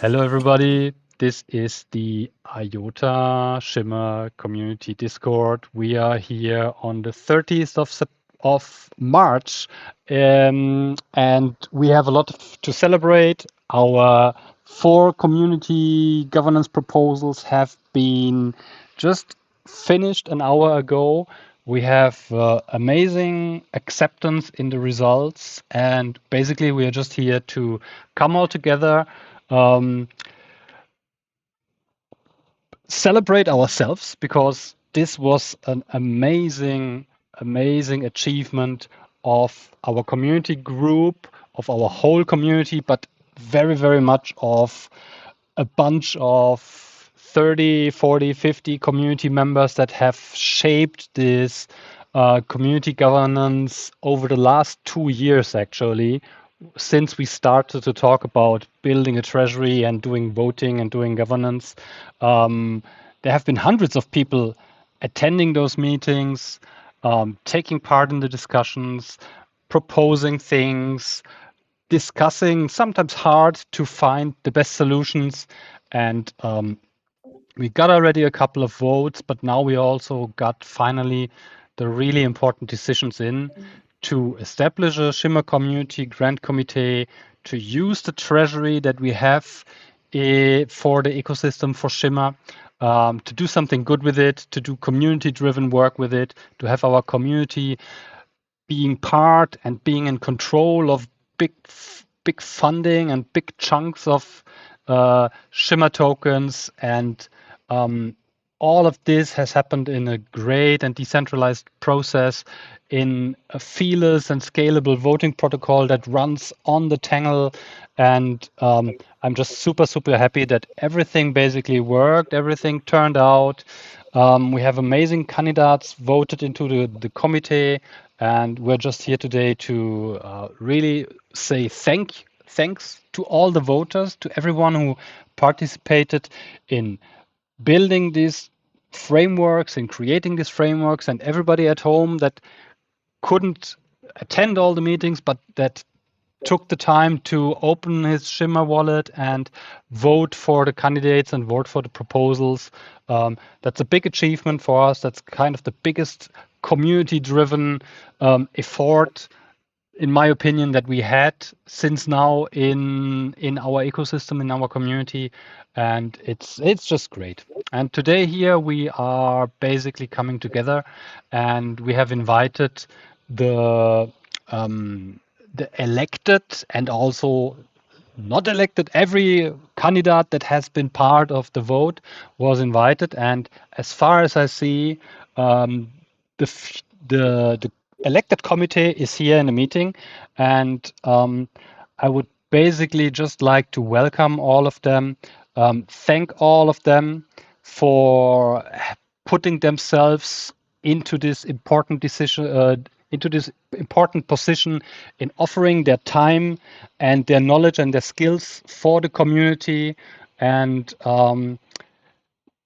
Hello, everybody. This is the IOTA Shimmer Community Discord. We are here on the 30th of March, and we have a lot to celebrate. Our 4 community governance proposals have been just finished an hour ago. We have amazing acceptance in the results, and basically, we are just here to come all together, um, celebrate ourselves because this was an amazing achievement of our community group, of our whole community, but very much of a bunch of 30, 40, 50 community members that have shaped this community governance over the last 2 years, actually, since we started to talk about building a treasury and doing voting and doing governance. There have been hundreds of people attending those meetings, taking part in the discussions, proposing things, discussing, sometimes hard to find the best solutions. And we got already a couple of votes, but now we also got finally the really important decisions in to establish a Shimmer Community Grant Committee, to use the treasury that we have for the ecosystem for Shimmer, to do something good with it, to do community-driven work with it, to have our community being part and being in control of big funding and big chunks of Shimmer tokens, and all of this has happened in a great and decentralized process in a feelers and scalable voting protocol that runs on the Tangle. And I'm just super happy that everything basically worked, everything turned out. We have amazing candidates voted into the committee, and we're just here today to really say thanks to all the voters, to everyone who participated in building these frameworks and creating these frameworks, and everybody at home that couldn't attend all the meetings, but that took the time to open his Shimmer wallet and vote for the candidates and vote for the proposals. That's a big achievement for us. That's kind of the biggest community-driven effort, in my opinion, that we had since now in our ecosystem, in our community, and it's just great. And today here we are basically coming together, and we have invited the elected and also not elected. Every candidate that has been part of the vote was invited, and as far as I see, the elected committee is here in the meeting, and I would basically just like to welcome all of them, thank all of them for putting themselves into this important decision, into this important position in offering their time and their knowledge and their skills for the community, and to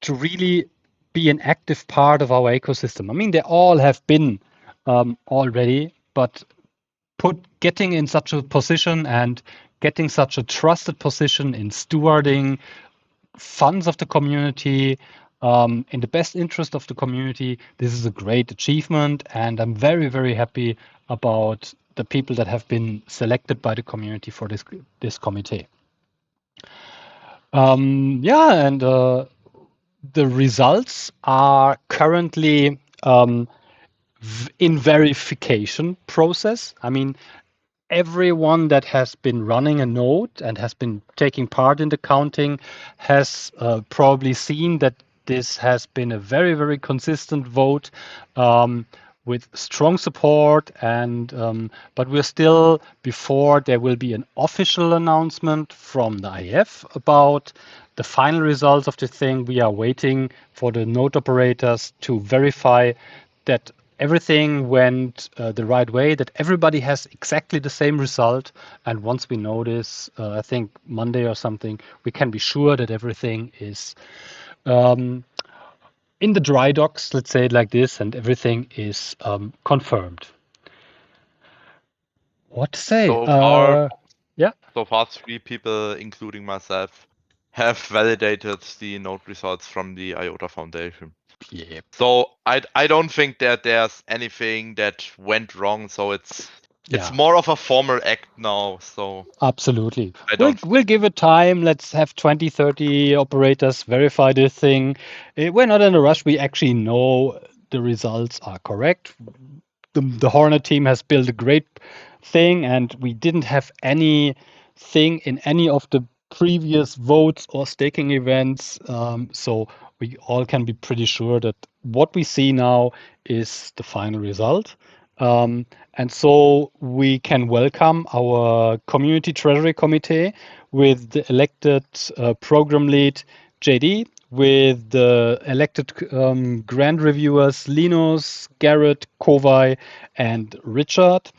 really be an active part of our ecosystem. I mean, they all have been already, but getting in such a position and getting such a trusted position in stewarding funds of the community in the best interest of the community, this is a great achievement, and I'm very happy about the people that have been selected by the community for this committee. Yeah, and the results are currently in verification process. I mean, everyone that has been running a node and has been taking part in the counting has probably seen that this has been a very consistent vote with strong support, and but we're still before there will be an official announcement from the IF about the final results of the thing. We are waiting for the node operators to verify that everything went the right way, that everybody has exactly the same result. And once we know this, I think Monday or something, we can be sure that everything is in the dry docks, let's say it like this, and everything is confirmed. What to say? So far, Yeah. so far 3 people, including myself, have validated the node results from the IOTA Foundation. Yeah. So I don't think that there's anything that went wrong. So it's Yeah. more of a formal act now. So Absolutely. I We'll don't. we'll give it time. Let's have 20, 30 operators verify this thing. We're not in a rush. We actually know the results are correct. The Hornet team has built a great thing, and we didn't have anything in any of the previous votes or staking events. So we all can be pretty sure that what we see now is the final result. And so we can welcome our community treasury committee with the elected program lead JD, with the elected grant reviewers Linus, Garrett, Kovai, and Richard.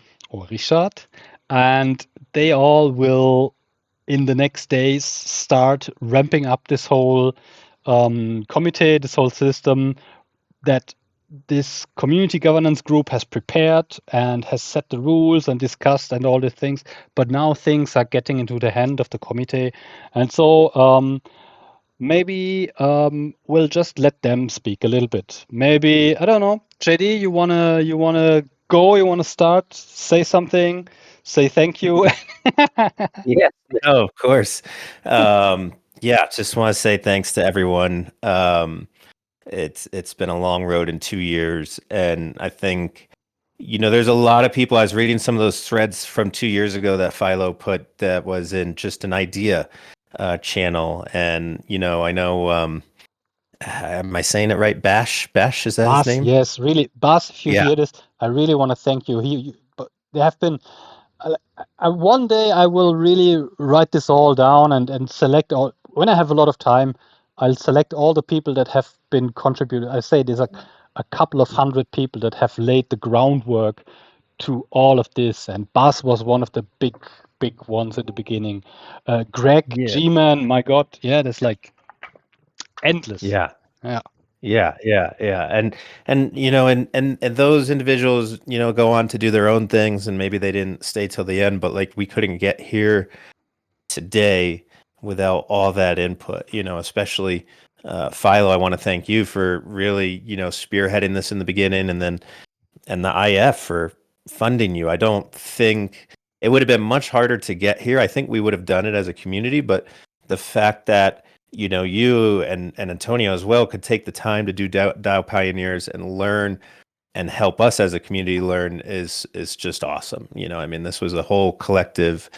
And they all will, in the next days, start ramping up this whole committee, this whole system that this community governance group has prepared and has set the rules and discussed and all these things. But now things are getting into the hand of the committee. And so maybe we'll just let them speak a little bit. Maybe, I don't know, JD, you wanna go, you wanna start, say something, say thank you. Yeah, no, of course. Yeah, just want to say thanks to everyone. It's been a long road in 2 years, and I think there's a lot of people. I was reading some of those threads from 2 years ago that Philo put that was in just an idea channel, and I know. Am I saying it right? Bash, is that his Bas, name? yes, really, Bas, if you Yeah, hear this, I really want to thank you. But there have been one day I will really write this all down and select all. When I have a lot of time, I'll select all the people that have been contributed. I say there's a couple of hundred people that have laid the groundwork to all of this, and Bas was one of the big ones at the beginning. Greg, yeah, G-Man, my God, yeah, there's like endless. yeah. Yeah. Yeah. And those individuals, go on to do their own things, and maybe they didn't stay till the end, but like we couldn't get here today without all that input, especially Philo. I want to thank you for really, spearheading this in the beginning, and the IF for funding you. I don't think it would have been much harder to get here. I think we would have done it as a community, but the fact that you and Antonio as well could take the time to do DAO Pioneers and learn and help us as a community learn is just awesome. I mean, this was a whole collective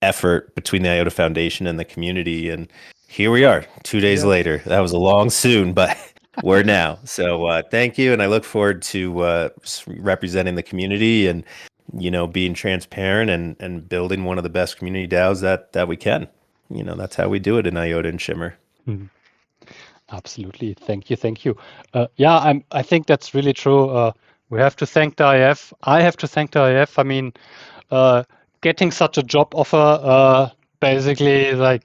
effort between the IOTA Foundation and the community, and here we are 2 days Yeah. later. That was a long soon, but we're now. So thank you, and I look forward to representing the community and being transparent and building one of the best community DAOs that we can. That's how we do it in IOTA and Shimmer. Mhm. Absolutely. Thank you. Thank you. Yeah, I think that's really true. We have to thank the IF. I have to thank the IF. I mean, uh, getting such a job offer, basically, like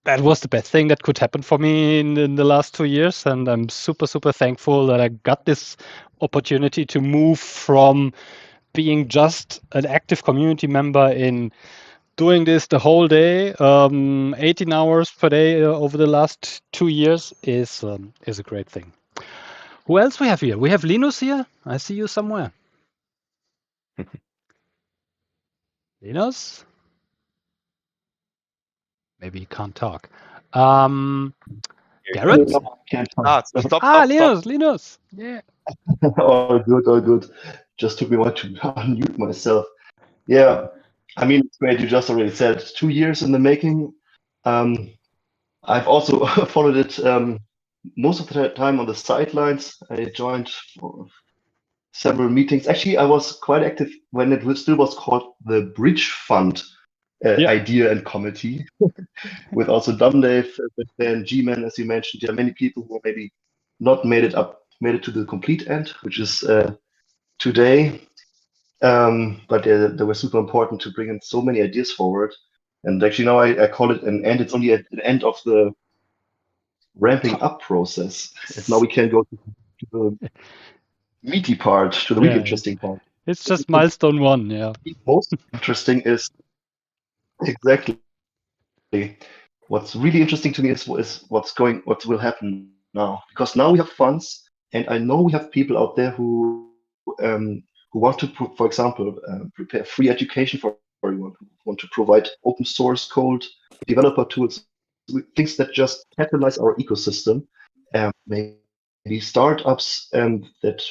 that was the best thing that could happen for me in the last 2 years, and I'm super thankful that I got this opportunity to move from being just an active community member in doing this the whole day, 18 hours per day over the last 2 years is a great thing. Who else we have here? We have Linus here. I see you somewhere. Linus? Maybe he can't talk. Um, Here Garrett? he is. No, can't talk. So, Stop. Linus. Yeah. all good, all good. Just took me a while to unmute myself. Yeah, I mean, it's great. You just already said 2 years in the making. I've also followed it most of the time on the sidelines. I joined for several meetings. Actually, I was quite active when it still was called the Bridge Fund Yeah. idea and committee, with also Dave, with then G-Man, as you mentioned. There are many people who maybe not made it to the complete end, which is today. But they were super important to bring in so many ideas forward. And actually now I call it an end. It's only at the end of the ramping up process. And now we can go to the meaty part, to the really Yeah. interesting part. It's just milestone one. Yeah. Most interesting is exactly what's really interesting to me is what will happen now, because now we have funds, and I know we have people out there who want to, for example, prepare free education for everyone, who want to provide open source code, developer tools, things that just catalyze our ecosystem. Maybe startups that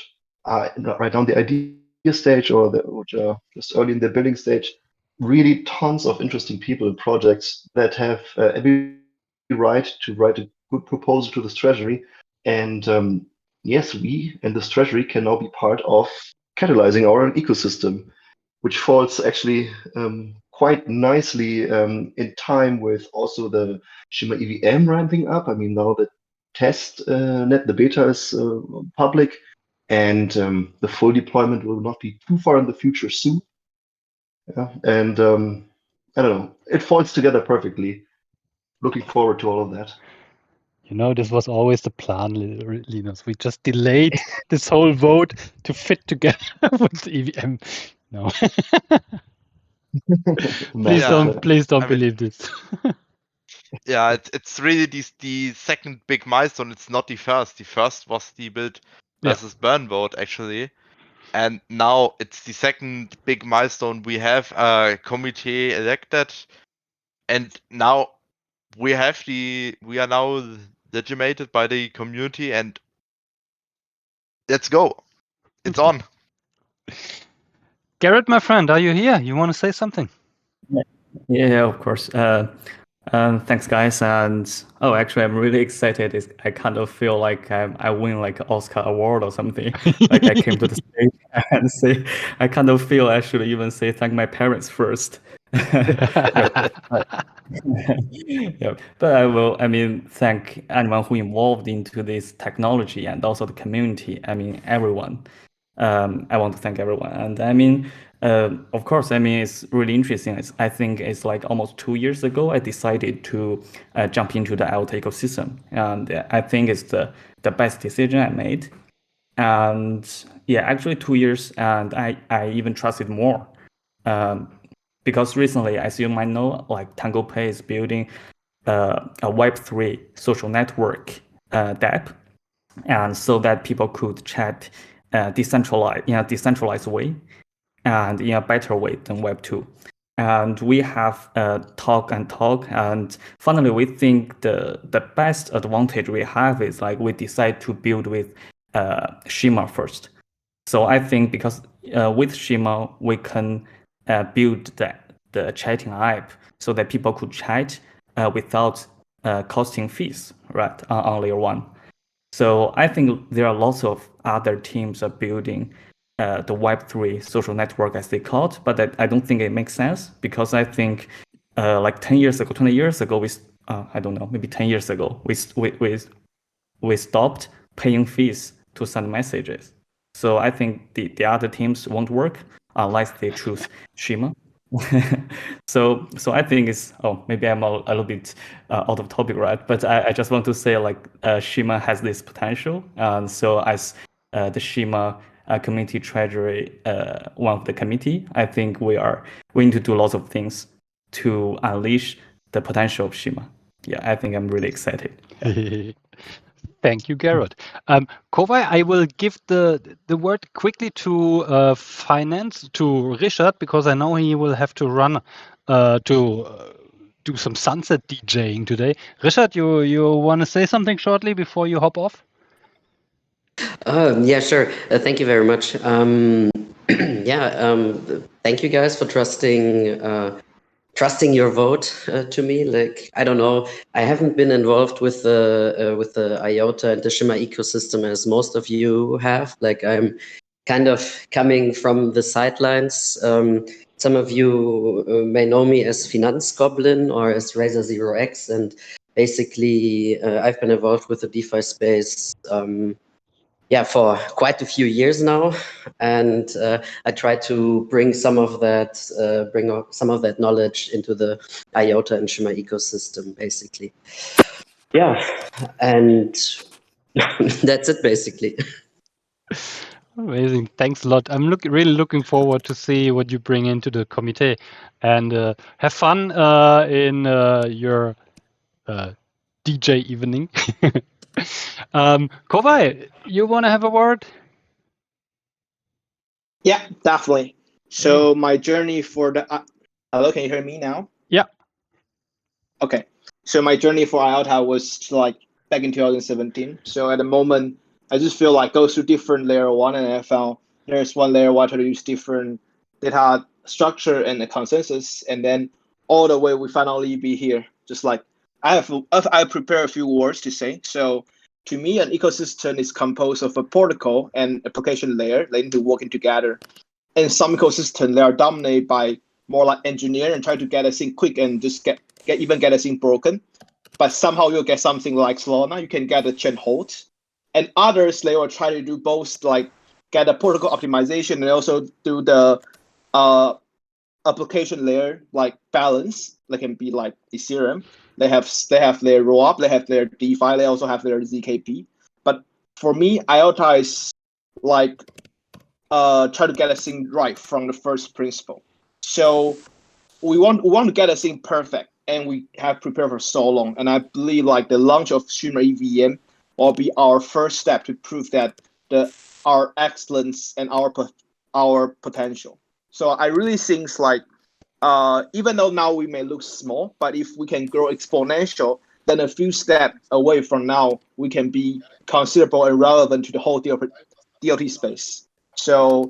are right now in the idea stage, or which are just early in the building stage. Really tons of interesting people and projects that have every right to write a good proposal to this treasury. And yes, we and this treasury can now be part of catalyzing our ecosystem, which falls actually quite nicely in time with also the Shimmer EVM ramping up. I mean, now the test net, the beta is public, and the full deployment will not be too far in the future soon. Yeah. And I don't know, it falls together perfectly. Looking forward to all of that. This was always the plan, Linus. We just delayed this whole vote to fit together with the EVM. No, please Yeah, don't I mean, believe this. yeah, it's really the second big milestone. It's not the first. The first was the build Yeah. versus burn vote, actually. And now it's the second big milestone. We have a committee elected, and now we are now legitimated by the community, and let's go. It's on. Garrett, my friend, are you here? You want to say something? Yeah, of course. Thanks, guys. And actually, I'm really excited. I kind of feel like I win like an Oscar award or something. Like I came to the stage and say, I kind of feel actually even say thank my parents first. Yeah, but I mean, thank anyone who involved into this technology and also the community. I mean, everyone. I want to thank everyone. And I mean, of course, I mean, it's really interesting. I think it's like almost 2 years ago, I decided to jump into the IOTA ecosystem. And I think it's the best decision I made. And yeah, actually 2 years, and I even trusted more. Because recently, as you might know, like Tango Pay is building a Web3 social network dApp, and so that people could chat decentralized way, and in a better way than Web 2. And we have talk, and finally we think the best advantage we have is like we decide to build with Shimmer first. So I think because with Shimmer we can build the chatting app so that people could chat without costing fees, right, on layer 1. So I think there are lots of other teams are building the Web3 social network, as they call it, but I don't think it makes sense, because I think like 10 years ago, 20 years ago, I don't know, maybe 10 years ago, we stopped paying fees to send messages. So I think the other teams won't work unless they choose Shimmer. So I think it's maybe I'm a little bit out of topic, right? But I just want to say like Shimmer has this potential, and so as the Shimmer community treasury, one of the committee, I think we need to do lots of things to unleash the potential of Shimmer. Yeah, I think I'm really excited. Yeah. Thank you, Garrett. Kovai, I will give the word quickly to finance, to Richard, because I know he will have to run to do some sunset DJing today. Richard, you want to say something shortly before you hop off? Yeah, sure. Thank you very much. Thank you guys for trusting your vote to me. Like, I don't know, I haven't been involved with the IOTA and the Shimmer ecosystem as most of you have. Like, I'm kind of coming from the sidelines. Some of you may know me as Finanzgoblin or as Razor Zero X, and basically I've been involved with the DeFi space for quite a few years now, and I try to bring some of that knowledge into the IOTA and Shimmer ecosystem, basically. Yeah, and that's it, basically. Amazing. Thanks a lot. I'm really looking forward to see what you bring into the committee, and have fun in your DJ evening. Kovai, you want to have a word? Yeah, definitely. So my journey for the hello, can you hear me now? Yeah. Okay. So my journey for IOTA was like back in 2017. So at the moment, I just feel like go through different layer one, and I found there's one layer one to use different data structure and the consensus, and then all the way we finally be here. Just like I prepare a few words to say. So to me, an ecosystem is composed of a protocol and application layer. They need to working together. And some ecosystem they are dominated by more like engineer and try to get a thing quick and just get a thing broken. But somehow you'll get something like Solana, you can get a chain hold. And others they will try to do both, like get a protocol optimization and also do the application layer like balance. They can be like Ethereum. They have their rollup, they have their DeFi, they also have their ZKP. But for me, IOTA is like try to get a thing right from the first principle. So we want to get a thing perfect, and we have prepared for so long. And I believe like the launch of Shimmer EVM will be our first step to prove that our excellence and our potential. So I really think like even though now we may look small, but if we can grow exponential, then a few steps away from now, we can be considerable and relevant to the whole DLT space. So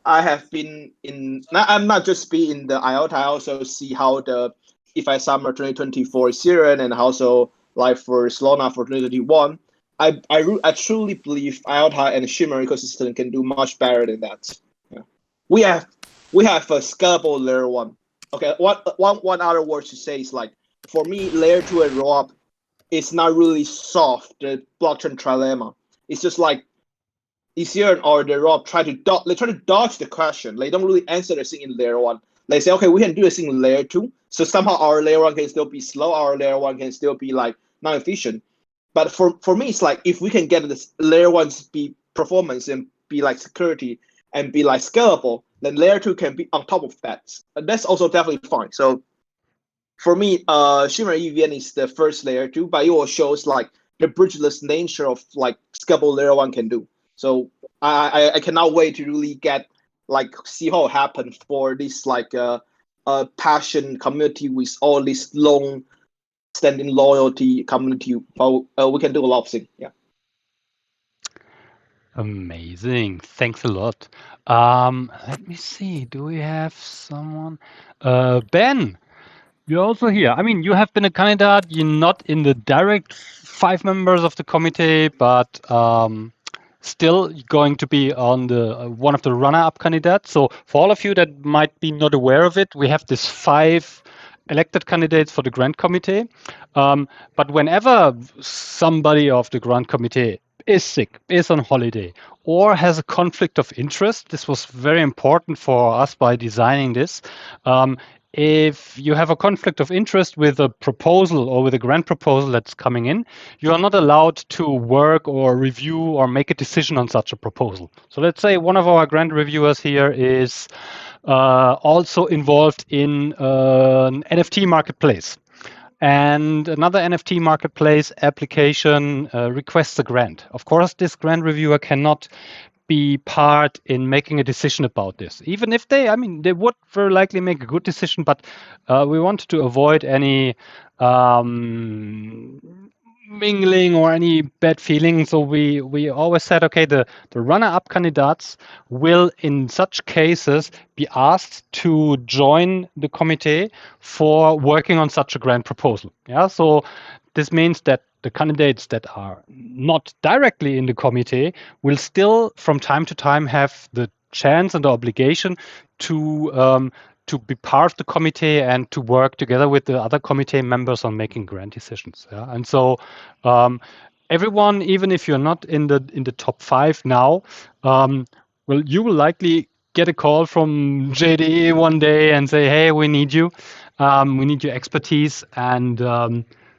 I have been in. I'm not just be in the IOTA. I also see how the IFI Summer 2024 Ethereum and also like for Solana for 2021. I truly believe IOTA and Shimmer ecosystem can do much better than that. Yeah. We have a scalable layer one. Okay, one other word to say is like for me, layer two and rollup is not really solve the blockchain trilemma. It's just like Ethereum or the Rob try to dodge the question. They don't really answer the thing in layer one. They say, okay, we can do this thing in layer two. So somehow our layer one can still be slow. Our layer one can still be like non-efficient. But for me, it's like if we can get this layer one be performance and be like security and be like scalable, then layer two can be on top of that. And that's also definitely fine. So for me, Shimmer EVN is the first layer two, but it will shows like the bridgeless nature of like scalable layer one can do. So I cannot wait to really get like see how it happen for this like passion community with all this long standing loyalty community. We can do a lot of things. Yeah. Amazing. Thanks a lot. Let me see. Do we have someone? Ben, you're also here. I mean, you have been a candidate. You're not in the direct 5 members of the committee, but still going to be on the one of the runner-up candidates. So for all of you that might be not aware of it, we have this 5 elected candidates for the grant committee. But whenever somebody of the grant committee is sick, is on holiday, or has a conflict of interest, this was very important for us by designing this. If you have a conflict of interest with a proposal or with a grant proposal that's coming in, you are not allowed to work or review or make a decision on such a proposal. So let's say one of our grant reviewers here is also involved in an NFT marketplace. And another NFT marketplace application requests a grant. Of course, this grant reviewer cannot be part in making a decision about this. Even if they would very likely make a good decision, but we wanted to avoid any mingling or any bad feelings. So we always said, okay, the runner-up candidates will, in such cases, be asked to join the committee for working on such a grant proposal. Yeah, so this means that the candidates that are not directly in the committee will still, from time to time, have the chance and the obligation to be part of the committee and to work together with the other committee members on making grant decisions. Yeah? And so everyone, even if you're not in the top 5 now, well, you will likely get a call from JDE one day and say, hey, we need you. We need your expertise. And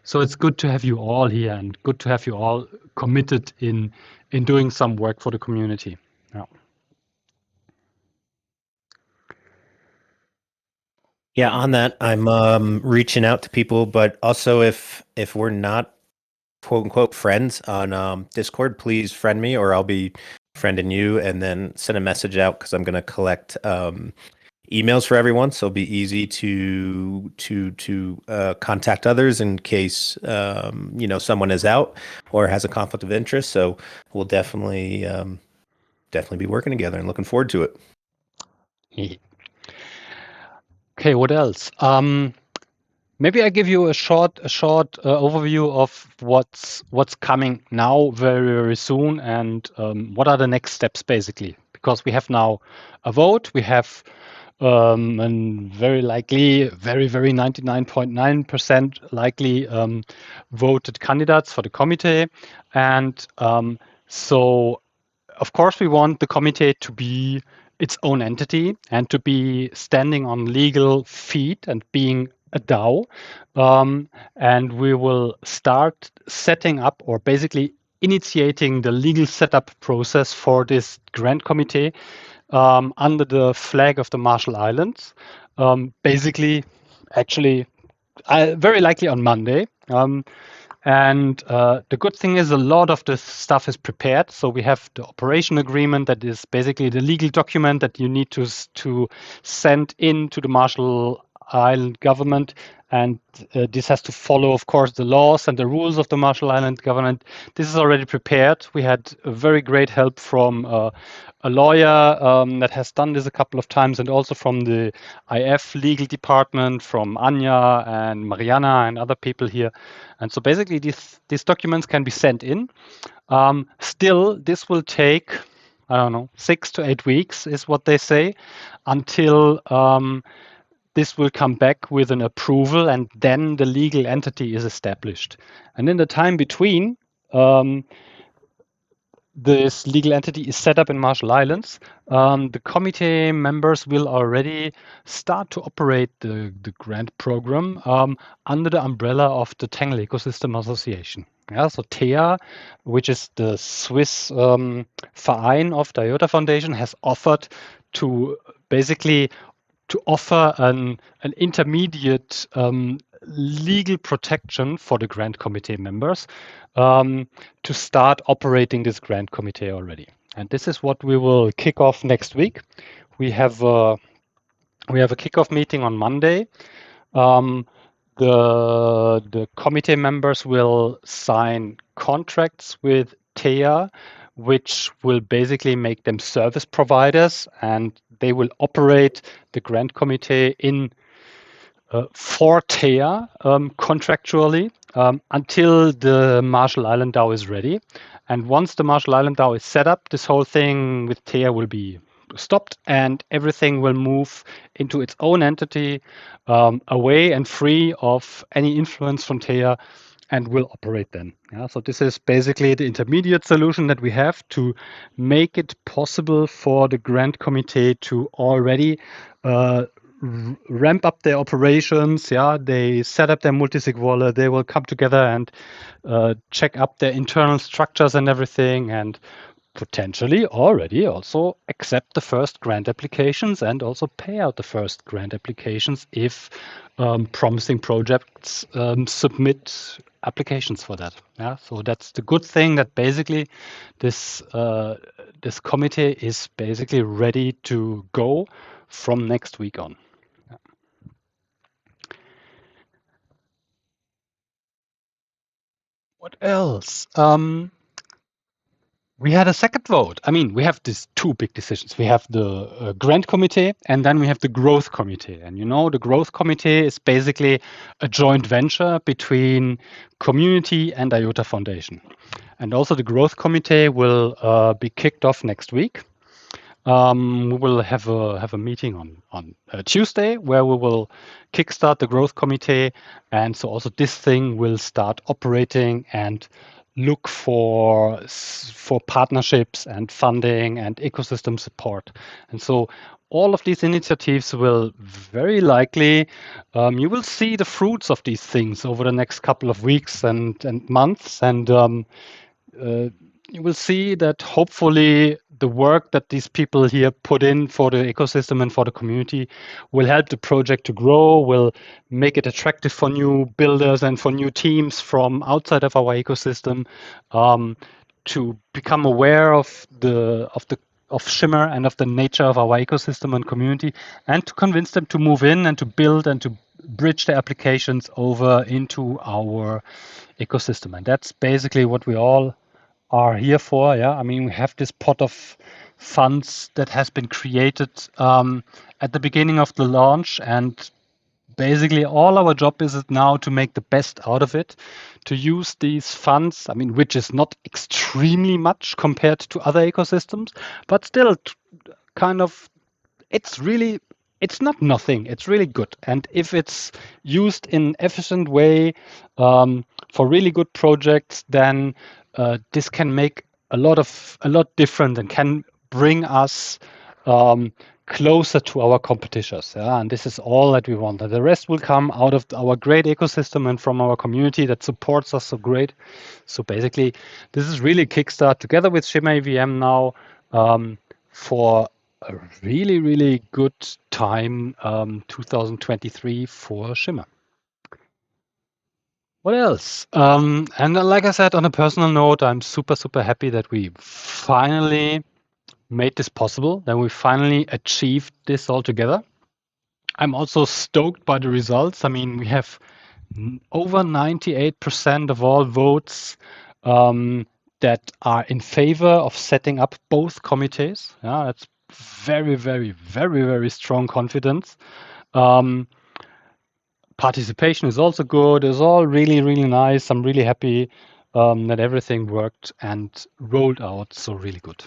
so it's good to have you all here and good to have you all committed in doing some work for the community. Yeah. Yeah, on that, I'm reaching out to people, but also if we're not quote unquote friends on Discord, please friend me, or I'll be friending you, and then send a message out because I'm gonna collect emails for everyone, so it'll be easy to contact others in case someone is out or has a conflict of interest. So we'll definitely be working together and looking forward to it. Okay, what else? Maybe I give you a short overview of what's coming now very soon, and what are the next steps basically. Because we have now a vote, we have and very likely, very 99.9% likely voted candidates for the committee, and so of course, we want the committee to be its own entity and to be standing on legal feet and being a DAO. And we will start setting up, or basically initiating, the legal setup process for this grant committee under the flag of the Marshall Islands. Basically, actually, very likely on Monday. And the good thing is a lot of the stuff is prepared. So we have the operation agreement that is basically the legal document that you need to send in to the Marshall Island government. And this has to follow, of course, the laws and the rules of the Marshall Island government. This is already prepared. We had a very great help from a lawyer that has done this a couple of times, and also from the IF legal department, from Anja and Mariana and other people here. And so basically these documents can be sent in. Still, this will take, I don't know, 6 to 8 weeks is what they say, until this will come back with an approval, and then the legal entity is established. And in the time between, this legal entity is set up in Marshall Islands, the committee members will already start to operate the grant program under the umbrella of the Tangle Ecosystem Association. Yeah, so TEA, which is the Swiss Verein of the IOTA Foundation, has offered to basically to offer an intermediate legal protection for the grant committee members to start operating this grant committee already. And this is what we will kick off next week. We have a kickoff meeting on Monday. The committee members will sign contracts with TEA, which will basically make them service providers, and they will operate the grant committee in for TEA contractually until the Marshall Island DAO is ready. And once the Marshall Island DAO is set up, this whole thing with TEA will be stopped, and everything will move into its own entity, away and free of any influence from TEA, and will operate then. Yeah, so this is basically the intermediate solution that we have to make it possible for the grant committee to already ramp up their operations. Yeah, they set up their multisig wallet. They will come together and check up their internal structures and everything, and potentially already also accept the first grant applications and also pay out the first grant applications if promising projects submit applications for that. Yeah, so that's the good thing, that basically this this committee is basically ready to go from next week on. Yeah. What else? We had a second vote. I mean, we have these two big decisions. We have the grant committee, and then we have the growth committee. And you know, the growth committee is basically a joint venture between community and IOTA Foundation. And also the growth committee will be kicked off next week. We will have a meeting on Tuesday where we will kickstart the growth committee, and so also this thing will start operating and look for partnerships and funding and ecosystem support. And so all of these initiatives will very likely, you will see the fruits of these things over the next couple of weeks and months, and you will see that hopefully the work that these people here put in for the ecosystem and for the community will help the project to grow, will make it attractive for new builders and for new teams from outside of our ecosystem, to become aware of Shimmer and of the nature of our ecosystem and community, and to convince them to move in and to build and to bridge their applications over into our ecosystem. And that's basically what we all are here for. Yeah, I mean, we have this pot of funds that has been created at the beginning of the launch, and basically all our job is now to make the best out of it, to use these funds, I mean, which is not extremely much compared to other ecosystems, but still kind of, it's not nothing, it's really good. And if it's used in efficient way for really good projects, then this can make a lot different and can bring us closer to our competitors. Yeah? And this is all that we want. And the rest will come out of our great ecosystem and from our community that supports us so great. So basically, this is really Kickstart together with Shimmer EVM now for a really, really good time, 2023 for Shimmer. What else? And like I said, on a personal note, I'm super, super happy that we finally made this possible, that we finally achieved this all together. I'm also stoked by the results. I mean, we have over 98% of all votes that are in favor of setting up both committees. Yeah, that's very, very, very, very strong confidence. Participation is also good. It's all really, really nice. I'm really happy that everything worked and rolled out so really good.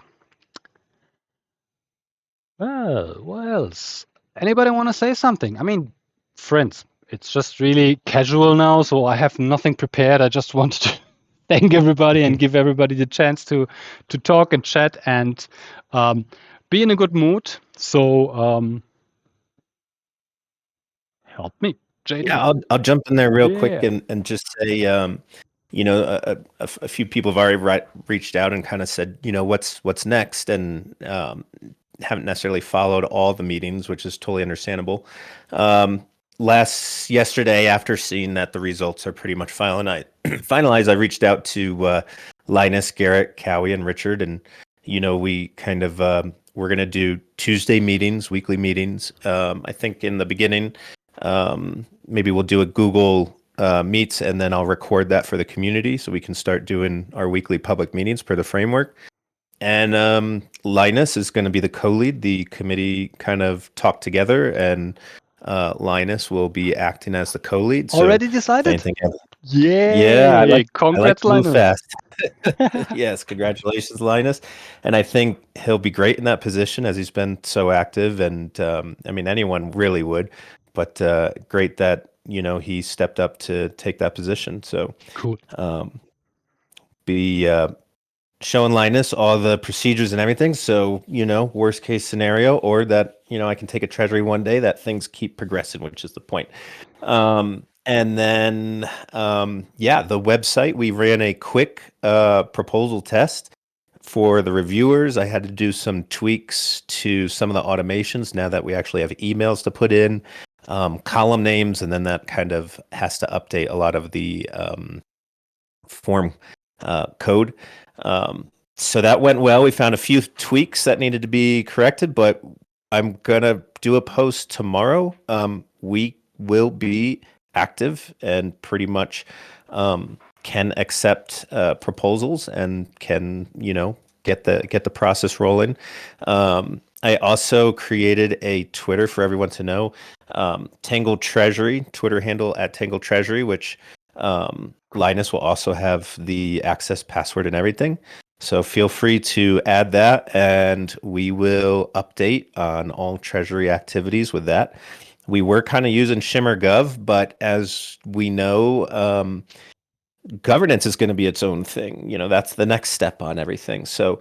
Well, what else? Anybody want to say something? I mean, friends, it's just really casual now, so I have nothing prepared. I just wanted to thank everybody and give everybody the chance to talk and chat and be in a good mood. So help me, JD. Yeah, I'll jump in there real Yeah. quick and just say, you know, a few people have already reached out and kind of said, you know, what's next, and haven't necessarily followed all the meetings, which is totally understandable. Yesterday, after seeing that the results are pretty much finalized, I reached out to Linus, Garrett, Cowie, and Richard, and you know, we kind of we're gonna do Tuesday meetings, weekly meetings. I think in the beginning, maybe we'll do a Google Meets, and then I'll record that for the community so we can start doing our weekly public meetings per the framework. And Linus is going to be the co-lead. The committee kind of talked together, and Linus will be acting as the co-lead. So already decided? Yeah, I like Congrats, to move Linus. fast. Yes, congratulations, Linus. And I think he'll be great in that position as he's been so active. And I mean, anyone really would, but great that, you know, he stepped up to take that position. So cool. Be showing Linus all the procedures and everything. So, you know, worst case scenario, or that, you know, I can take a treasury one day, that things keep progressing, which is the point. And then, the website, we ran a quick proposal test for the reviewers. I had to do some tweaks to some of the automations now that we actually have emails to put in, column names, and then that kind of has to update a lot of the form code. So that went well. We found a few tweaks that needed to be corrected, but I'm gonna do a post tomorrow. We will be active and pretty much can accept proposals and can, you know, get the process rolling. I also created a Twitter for everyone to know, Tangle Treasury, Twitter handle @Tangle Treasury, which Linus will also have the access password and everything. So feel free to add that, and we will update on all Treasury activities with that. We were kind of using Shimmer Gov, but as we know, governance is going to be its own thing. You know, that's the next step on everything. So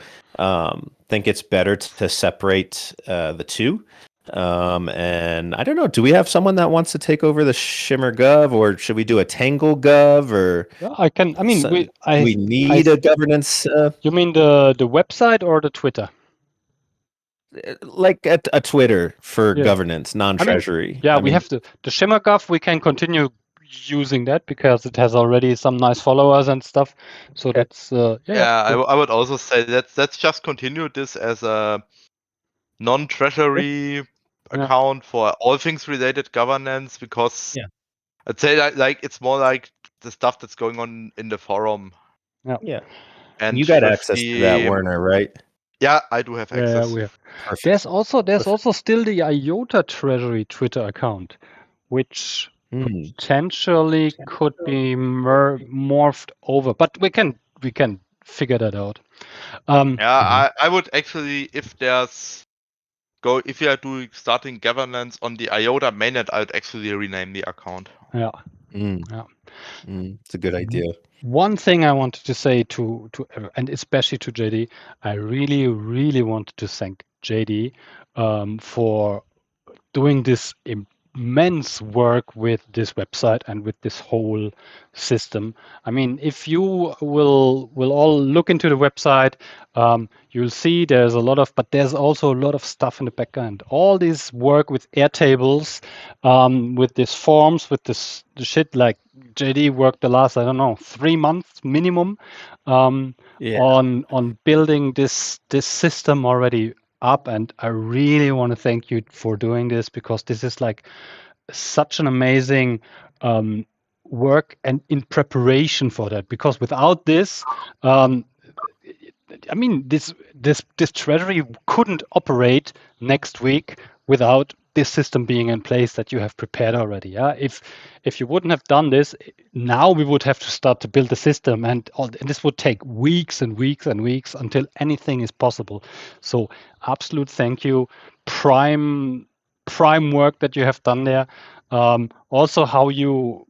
think it's better to separate the two. And I don't know, do we have someone that wants to take over the Shimmer Gov, or should we do a Tangle Gov, or we need a governance? You mean the website or the Twitter? like a Twitter for Yeah. governance, non-treasury. Yeah, I we mean, have the Shimmer Gov. We can continue using that because it has already some nice followers and stuff. So Okay. that's cool. I would also say let's just continue this as a non-treasury account for all things related governance, because Yeah. I'd say like it's more like the stuff that's going on in the forum. Yeah. And You got with access to that, the Werner, right? yeah, I do have Yeah, access. we have. Perfect. There's also Perfect. still the IOTA Treasury Twitter account, which Hmm. potentially could be morphed over, but we can figure that out. Yeah, I would actually, if you are doing starting governance on the IOTA mainnet, I would actually rename the account. Yeah. Mm. Yeah. It's a good idea. One thing I wanted to say to and especially to JD, I really wanted to thank JD for doing this immense work with this website and with this whole system. I mean, if you will all look into the website, you'll see there's a lot of, but there's also a lot of stuff in the backend. All this work with Airtables, with these forms, with this the shit like JD worked the last, I don't know, 3 months minimum, Yeah. on building this system already up. And I really want to thank you for doing this, because this is like such an amazing work and in preparation for that. Because without this, I mean, this treasury couldn't operate next week without this system being in place that you have prepared already. Yeah, if you wouldn't have done this, now we would have to start to build the system, and this would take weeks and weeks and weeks until anything is possible. So, absolute thank you, prime work that you have done there. Also, how you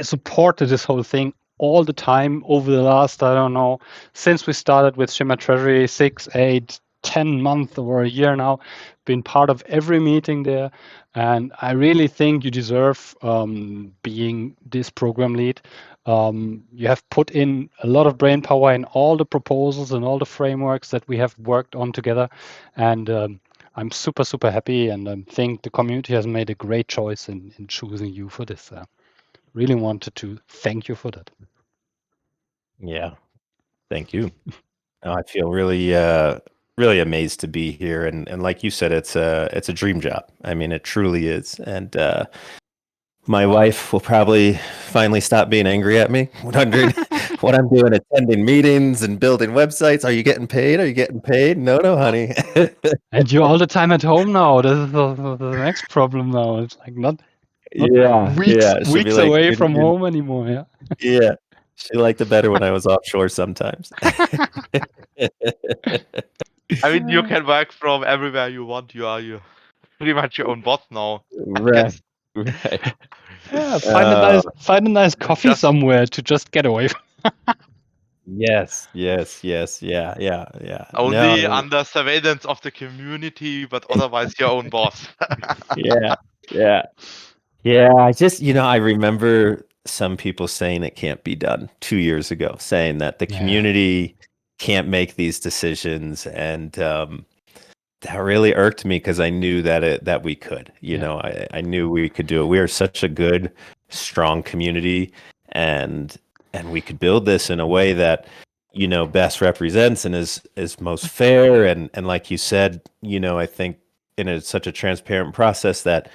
supported this whole thing all the time over the last, I don't know, since we started with Shimmer Treasury, 6, 8, 10 months or a year now, been part of every meeting there. And I really think you deserve being this program lead. You have put in a lot of brain power in all the proposals and all the frameworks that we have worked on together. And I'm super happy, and I think the community has made a great choice in choosing you for this. Really wanted to thank you for that. Yeah. Thank you. I feel really really amazed to be here, and like you said, it's a dream job. I mean, it truly is. And my wife will probably finally stop being angry at me, wondering what I'm doing, attending meetings and building websites. Are you getting paid? Are you getting paid? No, honey. And you're all the time at home now. This is the next problem now. It's like not Yeah. She'll be weeks like, away from home anymore. Yeah. yeah. She liked it better when I was offshore sometimes. I mean, you can work from everywhere you want. You're pretty much your own boss now. I Right. guess. Right. Yeah, find a nice coffee Just- somewhere to just get away from. Yes. Yeah. Only No. under surveillance of the community, but otherwise your own boss. Yeah. I just, I remember some people saying it can't be done 2 years ago, saying that the Yeah. community can't make these decisions, and that really irked me, because I knew that we could. I knew we could do it. We are such a good, strong community, and we could build this in a way that best represents and is most fair, and like you said, I think in such a transparent process that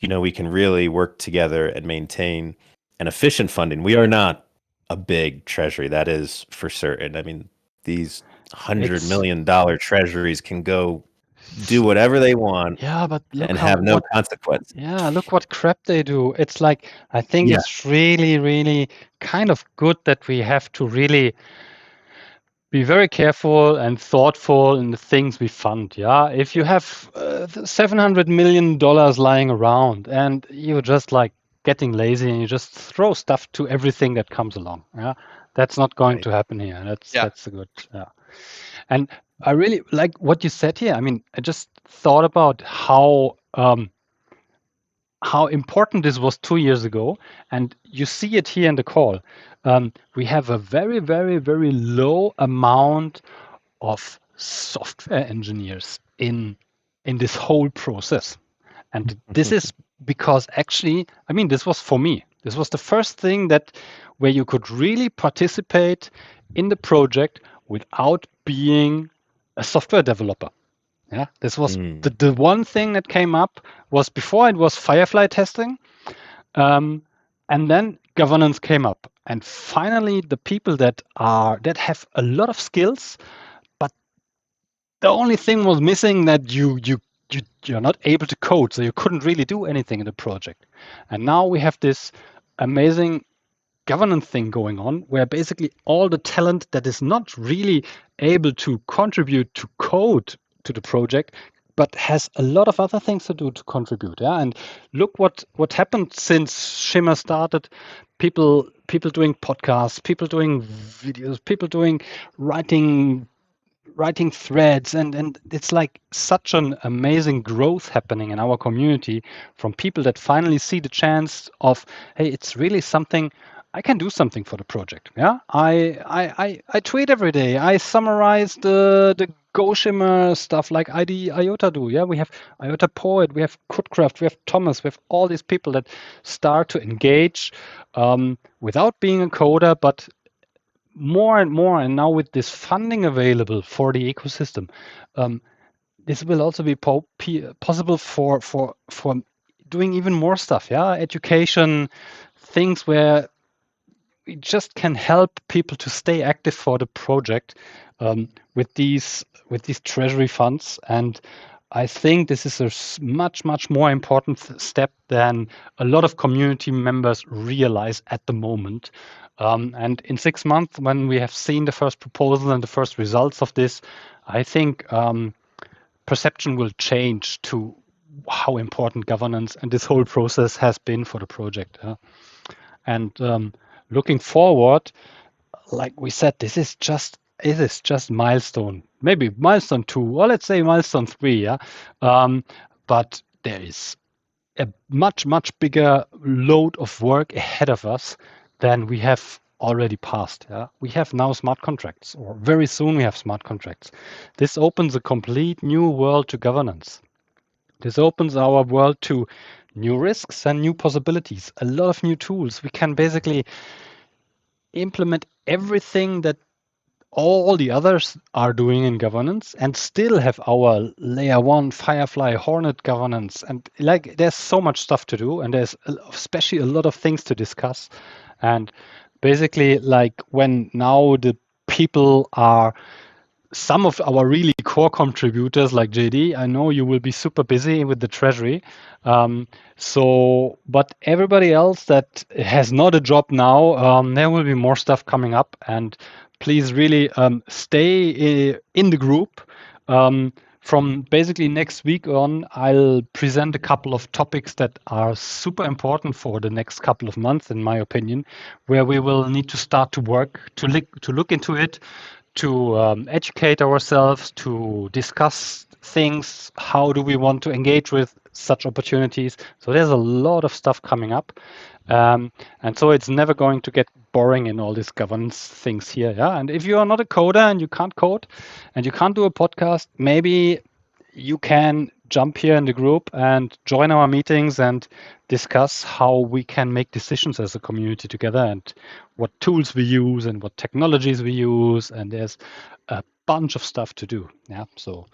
we can really work together and maintain an efficient funding. We are not a big treasury, that is for certain. I mean, these $100 million treasuries can go do whatever they want, Yeah, but look and have no consequence. Yeah, look what crap they do. It's like, I think Yeah. it's really kind of good that we have to really be very careful and thoughtful in the things we fund. Yeah, if you have $700 million lying around and you're just like getting lazy and you just throw stuff to everything that comes along, yeah, that's not going Right. to happen here. Yeah. That's a good. Yeah, and I really like what you said here. I mean, I just thought about how important this was 2 years ago, and you see it here in the call. We have a very low amount of software engineers in this whole process. And this is because actually, I mean, this was for me. This was the first thing where you could really participate in the project without being a software developer. Yeah, this was the one thing that came up. Was before it was Firefly testing, and then governance came up, and finally the people that have a lot of skills, but the only thing was missing, that you're not able to code, so you couldn't really do anything in the project. And now we have this amazing governance thing going on, where basically all the talent that is not really able to contribute to code to the project, but has a lot of other things to do to contribute. Yeah, and look what happened since Shimmer started. People doing podcasts, people doing videos, people doing writing threads, and it's like such an amazing growth happening in our community from people that finally see the chance of, hey, it's really something. I can do something for the project. Yeah, I tweet every day. I summarize the Go Shimmer stuff like IOTA do. Yeah, we have IOTA Poet, we have Kutcraft, we have Thomas, we have all these people that start to engage without being a coder, but more and more, and now with this funding available for the ecosystem, this will also be possible for doing even more stuff. Yeah, education, things where we just can help people to stay active for the project with these treasury funds. And I think this is a much more important step than a lot of community members realize at the moment. And in 6 months, when we have seen the first proposal and the first results of this, I think perception will change to how important governance and this whole process has been for the project. And looking forward, like we said, it is just milestone, maybe milestone 2, or let's say milestone 3. Yeah, but there is a much bigger load of work ahead of us than we have already passed. Yeah? We have now smart contracts, or very soon we have smart contracts. This opens a complete new world to governance. This opens our world to new risks and new possibilities, a lot of new tools. We can basically implement everything that all the others are doing in governance and still have our layer 1 Firefly Hornet governance. And like, there's so much stuff to do, and there's especially a lot of things to discuss. And basically, like, when now the people are some of our really core contributors, like JD, I know you will be super busy with the treasury. But everybody else that has not a job now, there will be more stuff coming up. And please really stay in the group. From basically next week on, I'll present a couple of topics that are super important for the next couple of months, in my opinion, where we will need to start to work to look into it, to educate ourselves, to discuss things. How do we want to engage with such opportunities? So there's a lot of stuff coming up. And so it's never going to get boring in all these governance things here. Yeah. And if you are not a coder and you can't code and you can't do a podcast, maybe you can jump here in the group and join our meetings and discuss how we can make decisions as a community together, and what tools we use and what technologies we use. And there's a bunch of stuff to do. Yeah. So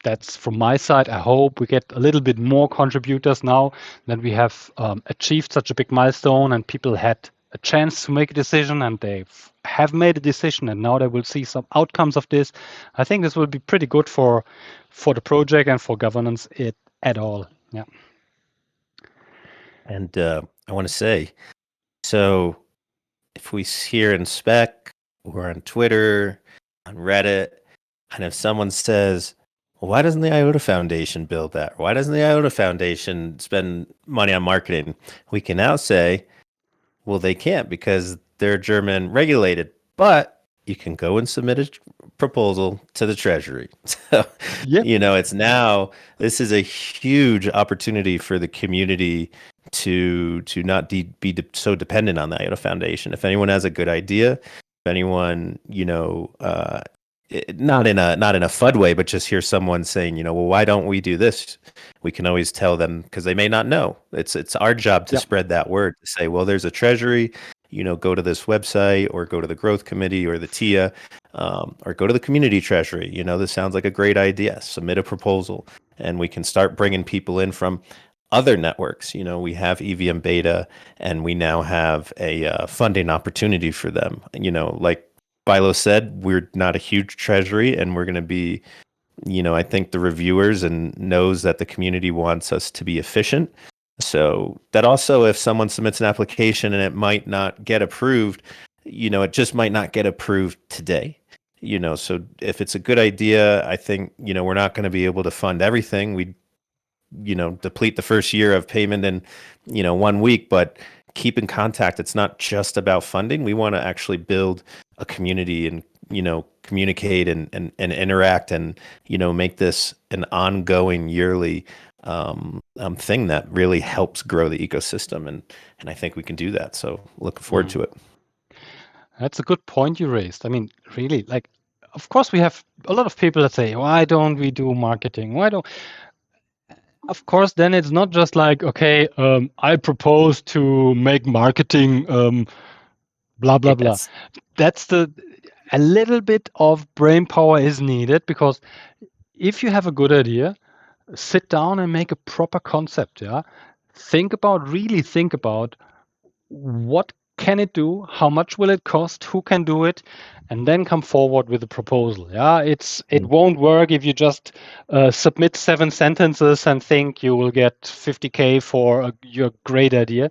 that's from my side. I hope we get a little bit more contributors now that we have achieved such a big milestone, and people had a chance to make a decision, and they have made a decision, and now they will see some outcomes of this. I think this will be pretty good for the project and for governance at all. Yeah. And I want to say, so if we hear in Spec or on Twitter, on Reddit, and if someone says, well, why doesn't the IOTA Foundation build that? Why doesn't the IOTA Foundation spend money on marketing? We can now say, well, they can't because they're German regulated, but you can go and submit a proposal to the Treasury. So, Yep. it's now, this is a huge opportunity for the community to not be so dependent on the IOTA Foundation. If anyone has a good idea, if anyone, not in a FUD way, but just hear someone saying, well, why don't we do this? We can always tell them, because they may not know. It's our job to spread that word, to say, well, there's a treasury, go to this website, or go to the growth committee or the TIA, or go to the community treasury. This sounds like a great idea. Submit a proposal, and we can start bringing people in from other networks. We have EVM beta, and we now have a funding opportunity for them. Like Philo said, we're not a huge treasury, and we're going to be, I think the reviewers and knows that the community wants us to be efficient. So that also, if someone submits an application and it might not get approved, it just might not get approved today. So if it's a good idea, I think, we're not going to be able to fund everything. We, deplete the first year of payment in, 1 week, but keep in contact. It's not just about funding. We want to actually build a community and, communicate and interact and, make this an ongoing yearly thing that really helps grow the ecosystem. And I think we can do that. So looking forward to it. That's a good point you raised. I mean, really, like, of course, we have a lot of people that say, why don't we do marketing? Of course, then it's not just like, okay, I propose to make marketing, blah, blah, blah. That's a little bit of brain power is needed, because if you have a good idea, sit down and make a proper concept. Yeah. Really think about what can it do, how much will it cost, who can do it, and then come forward with a proposal. Yeah, it won't work if you just submit 7 sentences and think you will get 50K for your great idea.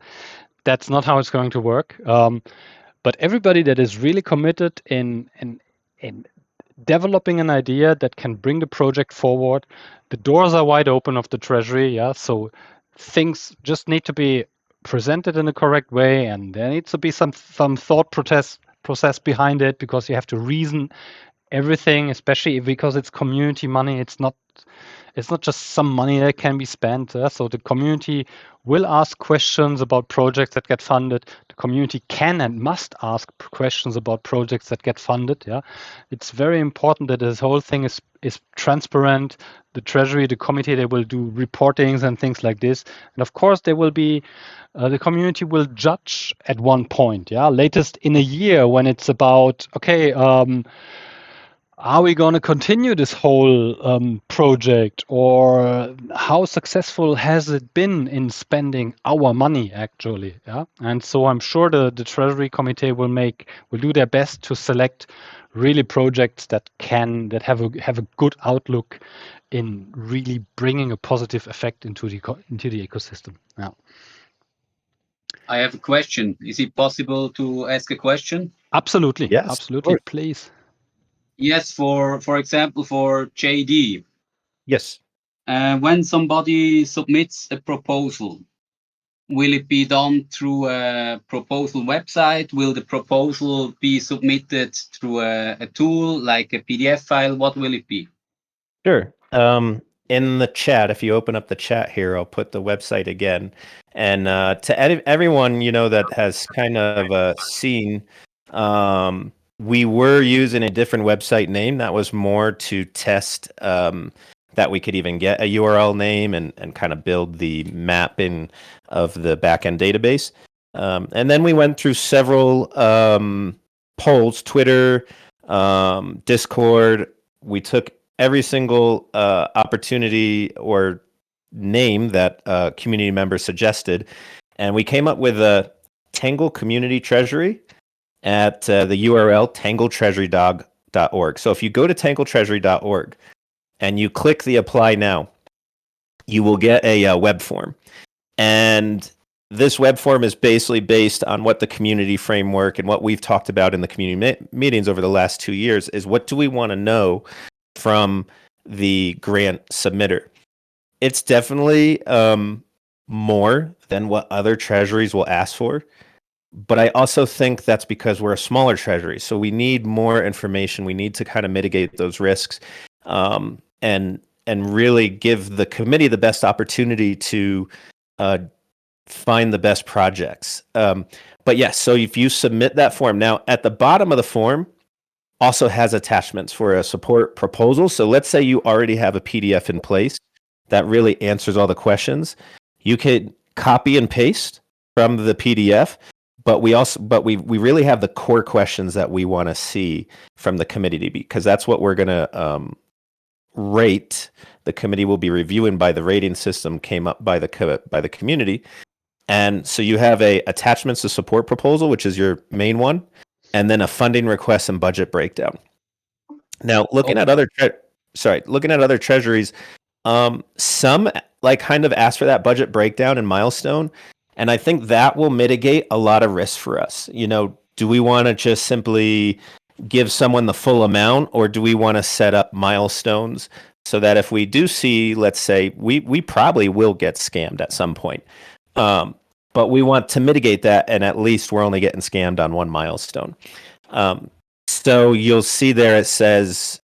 That's not how it's going to work. But everybody that is really committed in developing an idea that can bring the project forward, the doors are wide open of the treasury. Yeah, so things just need to be presented in the correct way, and there needs to be some thought process behind it, because you have to reason everything, especially because it's community money. It's not just some money that can be spent. So the community will ask questions about projects that get funded. The community can and must ask questions about projects that get funded. Yeah, it's very important that this whole thing is transparent. The treasury, the committee, they will do reportings and things like this. And of course, there will be the community will judge at one point. Yeah, latest in a year, when it's about, okay, are we going to continue this whole project, or how successful has it been in spending our money actually? Yeah, and so I'm sure the Treasury Committee will do their best to select really projects that have a good outlook in really bringing a positive effect into the ecosystem. Yeah. I have a question. Is it possible to ask a question? Absolutely. Yes, absolutely. Please. Yes, for example, for JD. Yes. When somebody submits a proposal, will it be done through a proposal website? Will the proposal be submitted through a tool like a PDF file? What will it be? Sure. In the chat, if you open up the chat here, I'll put the website again. And to everyone, that has kind of seen, we were using a different website name that was more to test that we could even get a URL name and kind of build the mapping of the backend database. And then we went through several polls, Twitter, Discord. We took every single opportunity or name that a community member suggested, and we came up with a Tangle Community Treasury at the URL tangletreasury.org. So if you go to tangletreasury.org and you click the apply now, you will get a web form. And this web form is basically based on what the community framework and what we've talked about in the community meetings over the last 2 years is, what do we want to know from the grant submitter? It's definitely more than what other treasuries will ask for. But I also think that's because we're a smaller treasury. So we need more information. We need to kind of mitigate those risks and really give the committee the best opportunity to find the best projects. But yes, so if you submit that form, now at the bottom of the form, also has attachments for a support proposal. So let's say you already have a PDF in place that really answers all the questions. You could copy and paste from the PDF, but we really have the core questions that we want to see from the committee, because that's what we're going to rate. The committee will be reviewing by the rating system came up by the community. And so you have a attachments to support proposal, which is your main one, and then a funding request and budget breakdown. Now, looking at other treasuries, some like kind of ask for that budget breakdown and milestone, and I think that will mitigate a lot of risk for us. Do we want to just simply give someone the full amount, or do we want to set up milestones so that if we do see, let's say, we probably will get scammed at some point, but we want to mitigate that, and at least we're only getting scammed on one milestone. So you'll see there it says,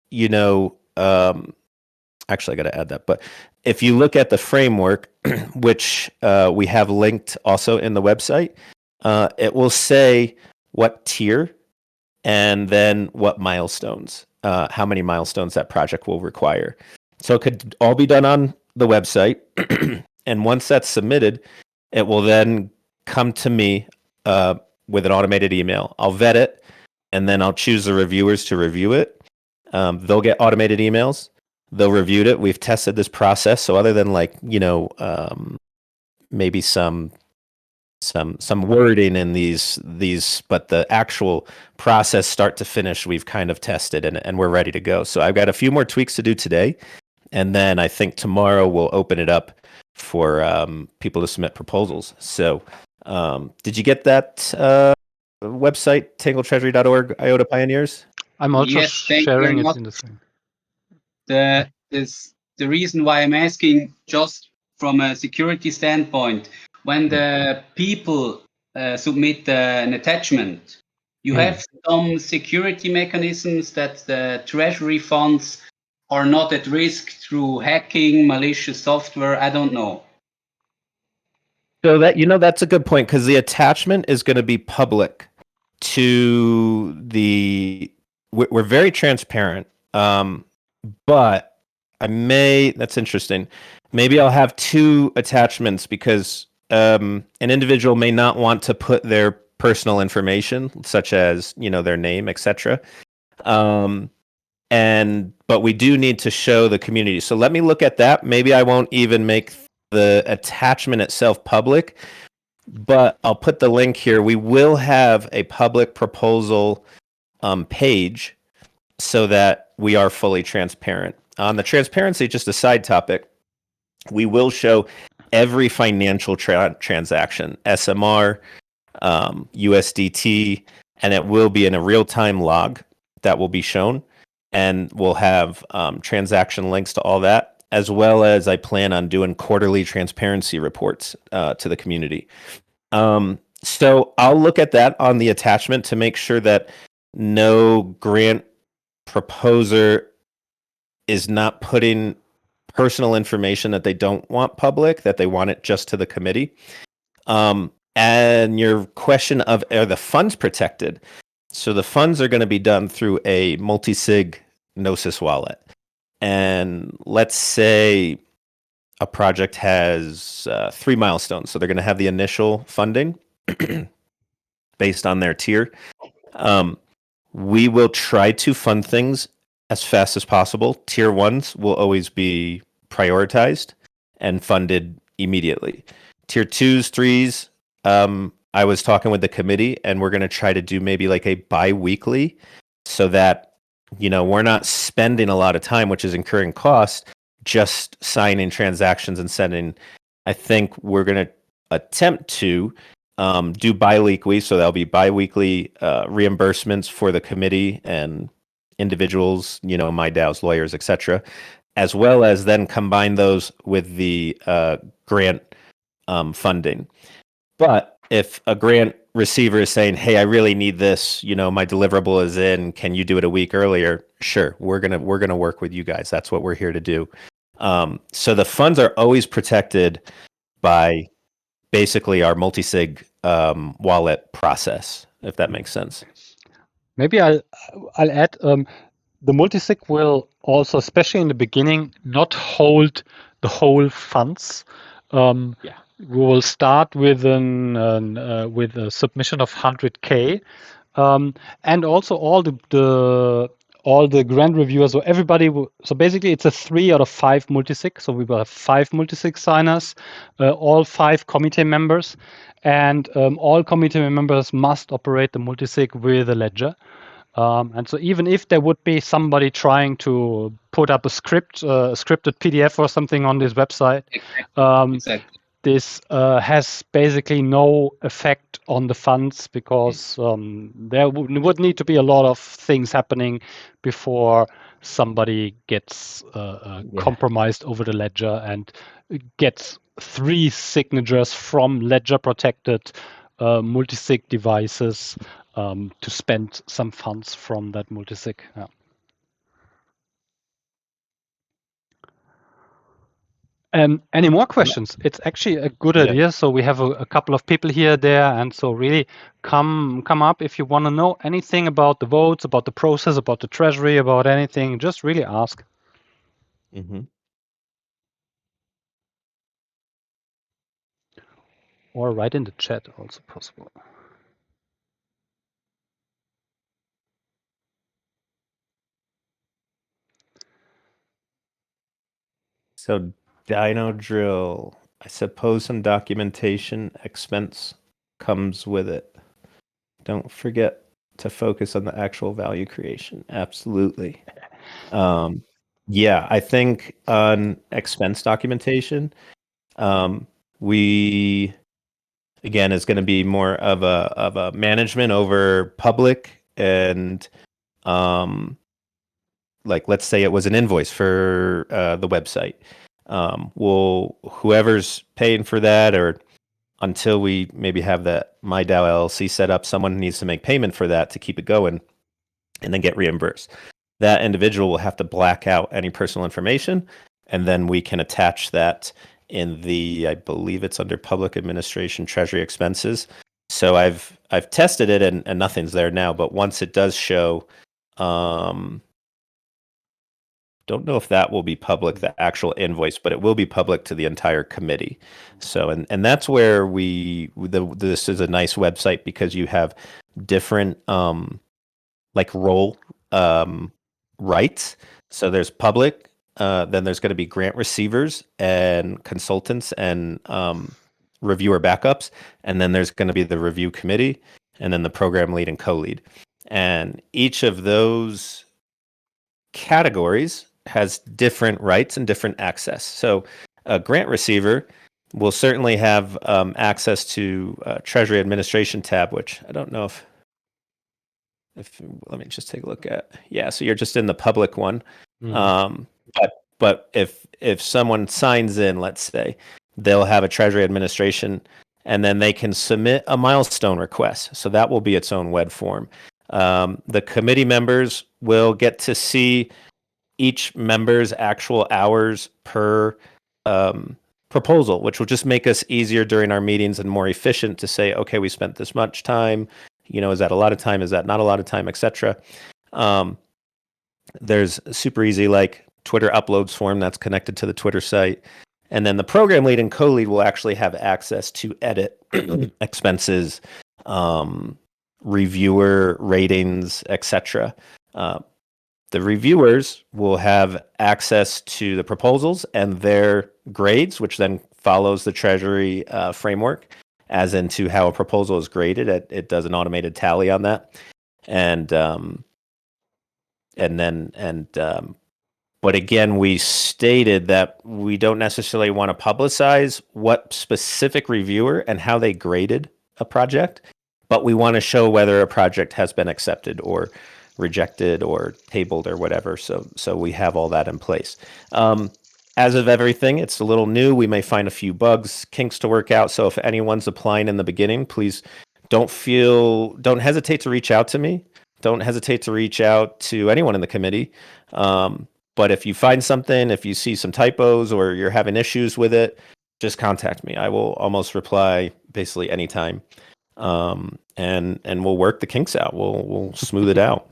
actually I got to add that, but if you look at the framework, which we have linked also in the website, it will say what tier and then what milestones, how many milestones that project will require. So it could all be done on the website. And once that's submitted, it will then come to me with an automated email. I'll vet it, and then I'll choose the reviewers to review it. They'll get automated emails. They'll review it. We've tested this process. So other than maybe some wording in these, but the actual process start to finish, we've kind of tested and we're ready to go. So I've got a few more tweaks to do today. And then I think tomorrow we'll open it up for people to submit proposals. So did you get that website, tangletreasury.org, IOTA Pioneers? I'm also Yes, thank you sharing very it much. in the thing. The reason why I'm asking, just from a security standpoint, when the people submit an attachment, you have some security mechanisms that the treasury funds are not at risk through hacking, malicious software. I don't know. So that's a good point, because the attachment is going to be public to we're very transparent, but that's interesting. Maybe I'll have two attachments, because an individual may not want to put their personal information, such as, their name, etc. But we do need to show the community. So let me look at that. Maybe I won't even make the attachment itself public, but I'll put the link here. We will have a public proposal page so that we are fully transparent. On the transparency, just a side topic, we will show every financial transaction, SMR, USDT, and it will be in a real-time log that will be shown. And we'll have transaction links to all that, as well as I plan on doing quarterly transparency reports to the community. So I'll look at that on the attachment to make sure that no grant proposer is not putting personal information that they don't want public, that they want it just to the committee. And your question of, are the funds protected? So the funds are going to be done through a multi-sig Gnosis wallet. And let's say a project has 3 milestones. So they're going to have the initial funding based on their tier. We will try to fund things as fast as possible. Tier 1s will always be prioritized and funded immediately. Tier 2s, 3s, I was talking with the committee, and we're going to try to do maybe like a bi-weekly, so that, we're not spending a lot of time, which is incurring cost, just signing transactions and sending. I think we're going to attempt to do bi-weekly, so there'll be bi-weekly reimbursements for the committee and individuals, my DAOs, lawyers, etc., as well as then combine those with the grant funding. But if a grant receiver is saying, "Hey, I really need this, my deliverable is in, can you do it a week earlier?" Sure, we're gonna work with you guys. That's what we're here to do. So the funds are always protected by basically our multi-sig wallet process, if that makes sense. Maybe I'll add the multisig will also, especially in the beginning, not hold the whole funds. Yeah. We will start with with a submission of 100K, and also all the grant reviewers. So everybody. So basically, it's a 3 out of 5 multisig. So we will have 5 multisig signers, all 5 committee members, and all committee members must operate the multisig with a ledger. And so even if there would be somebody trying to put up a scripted PDF or something on this website, Exactly. this has basically no effect on the funds because there would need to be a lot of things happening before somebody gets compromised over the ledger and gets 3 signatures from ledger protected multisig devices to spend some funds from that multisig. Yeah. Any more questions? It's actually a good idea. So we have a couple of people here, there, and so really come up if you want to know anything about the votes, about the process, about the treasury, about anything. Just really ask. Mm-hmm. Or write in the chat, also possible. So Dino Drill, I suppose some documentation expense comes with it. Don't forget to focus on the actual value creation. Absolutely. Yeah, I think on expense documentation, we again is going to be more of a management over public and like let's say it was an invoice for the website. Well, whoever's paying for that, or until we maybe have that MyDAO LLC set up, someone needs to make payment for that to keep it going and then get reimbursed. That individual will have to black out any personal information, and then we can attach that in the, I believe it's under public administration treasury expenses. So I've tested it and nothing's there now, but once it does show, don't know if that will be public, the actual invoice, but it will be public to the entire committee. So, and that's where this is a nice website because you have different like role rights. So there's public, then there's going to be grant receivers and consultants and reviewer backups, and then there's going to be the review committee, and then the program lead and co-lead. And each of those categories has different rights and different access. So a grant receiver will certainly have access to Treasury Administration tab, which I don't know if let me just take a look at. Yeah, so you're just in the public one. But if someone signs in, let's say, they'll have a Treasury Administration, and then they can submit a milestone request. So that will be its own web form. The committee members will get to see each member's actual hours per proposal, which will just make us easier during our meetings and more efficient to say, okay, we spent this much time. Is that a lot of time? Is that not a lot of time, etc. There's super easy like Twitter uploads form that's connected to the Twitter site. And then the program lead and co-lead will actually have access to edit expenses, reviewer ratings, etc. The reviewers will have access to the proposals and their grades, which then follows the Treasury framework, as into how a proposal is graded. It does an automated tally on that, but again, we stated that we don't necessarily want to publicize what specific reviewer and how they graded a project, but we want to show whether a project has been accepted or rejected or tabled or whatever. So we have all that in place. As of everything, it's a little new. We may find a few bugs, kinks to work out. So if anyone's applying in the beginning, please don't hesitate to reach out to me. Don't hesitate to reach out to anyone in the committee. But if you find something, if you see some typos or you're having issues with it, just contact me. I will almost reply basically anytime. and we'll work the kinks out. We'll smooth it out.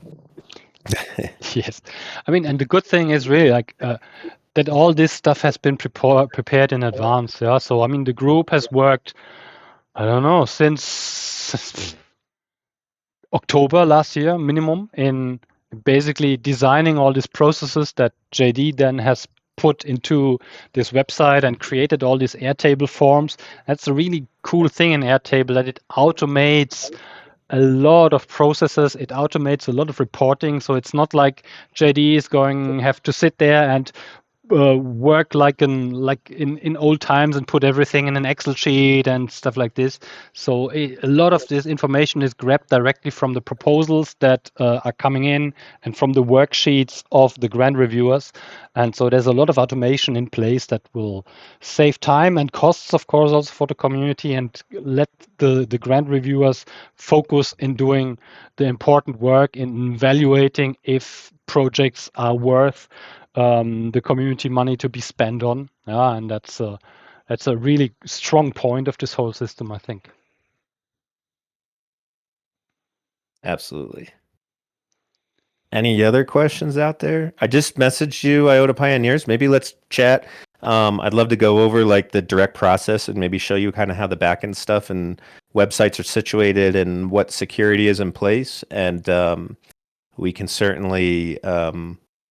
Yes, I mean, and the good thing is really like that all this stuff has been prepared in advance. Yeah, so I mean, the group has worked, I don't know, since October last year minimum in basically designing all these processes that JD then has put into this website and created all these Airtable forms. That's a really cool thing in Airtable, that it automates a lot of processes. It automates a lot of reporting. So it's not like JD is going have to sit there and work like in old times and put everything in an Excel sheet and stuff like this. So a lot of this information is grabbed directly from the proposals that are coming in and from the worksheets of the grant reviewers. And so there's a lot of automation in place that will save time and costs, of course, also for the community, and let the grant reviewers focus in doing the important work in evaluating if projects are worth the community money to be spent on. Yeah, and that's a really strong point of this whole system, I think. Absolutely. Any other questions out there? I just messaged you, IOTA Pioneers. Maybe let's chat. I'd love to go over like the direct process and maybe show you kind of how the backend stuff and websites are situated and what security is in place. And we can certainly,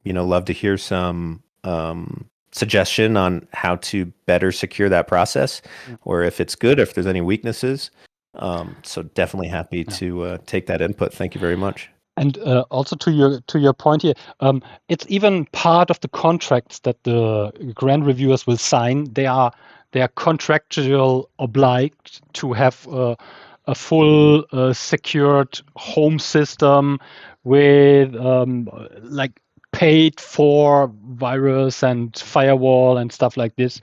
love to hear some suggestion on how to better secure that process, or if it's good, if there's any weaknesses. So definitely happy to take that input. Thank you very much. And also to your point here, it's even part of the contracts that the grant reviewers will sign. They are contractual obliged to have a full secured home system with like paid for virus and firewall and stuff like this,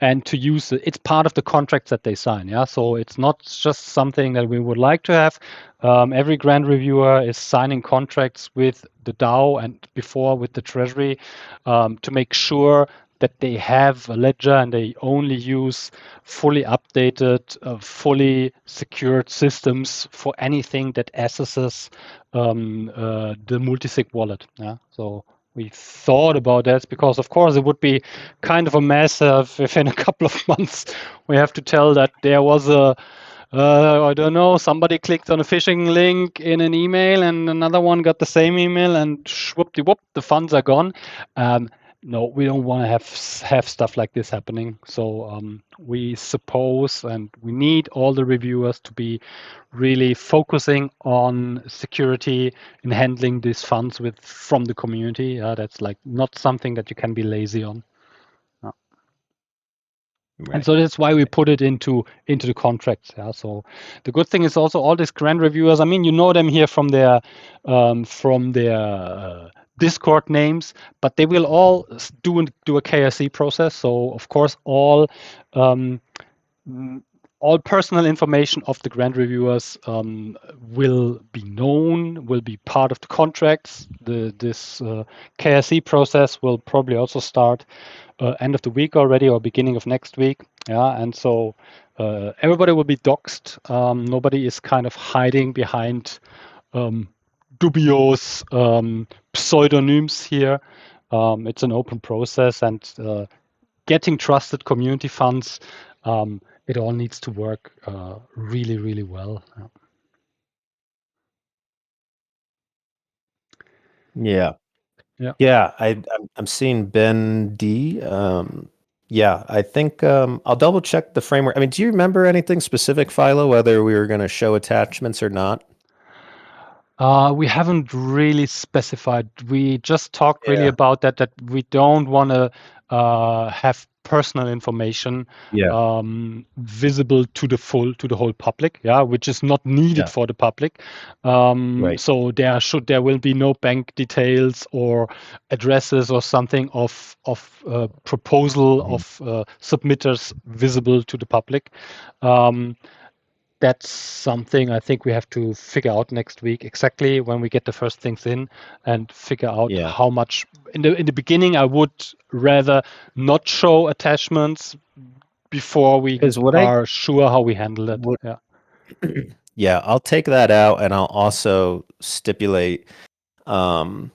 and to use it. It's part of the contracts that they sign. Yeah, so it's not just something that we would like to have. Every grant reviewer is signing contracts with the DAO and before with the Treasury to make sure that they have a ledger and they only use fully updated, fully secured systems for anything that accesses the multisig wallet. Yeah, so we thought about that because, of course, it would be kind of a mess if in a couple of months we have to tell that there was I don't know, somebody clicked on a phishing link in an email and another one got the same email and whoop-de-whoop, the funds are gone. No, we don't want to have stuff like this happening. So we suppose and we need all the reviewers to be really focusing on security in handling these funds from the community. That's like not something that you can be lazy on. Right. And so that's why we put it into the contracts. Yeah. So the good thing is also all these grant reviewers. I mean, you know them here from their Discord names, but they will all do a KYC process. So of course, all personal information of the grant reviewers will be known, will be part of the contracts. This KYC process will probably also start end of the week already or beginning of next week. Yeah, and so everybody will be doxed. Nobody is kind of hiding behind dubious pseudonyms here. It's an open process, and getting trusted community funds, it all needs to work really, really well. Yeah. I'm seeing Ben D. Yeah, I think I'll double check the framework. I mean, do you remember anything specific, Philo, whether we were going to show attachments or not? We haven't really specified. We just talked really about that we don't want to have personal information visible to the whole public, which is not needed for the public. So there will be no bank details or addresses or something of proposal of submitters visible to the public. That's something I think we have to figure out next week, exactly when we get the first things in and figure out how much. In the beginning, I would rather not show attachments before we are sure how we handle it. Yeah, I'll take that out, and I'll also stipulate that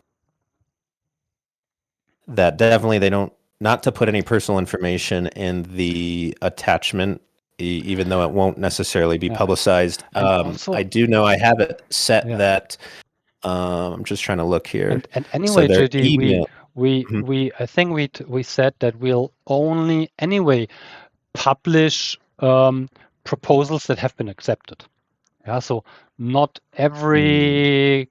definitely they don't, not to put any personal information in the attachment, even though it won't necessarily be Yeah. publicized. And also, I do know I have it set yeah. that. I'm just trying to look here. And So anyway, their JD, email. we I think we said that we'll only anyway publish proposals that have been accepted. Yeah, so not every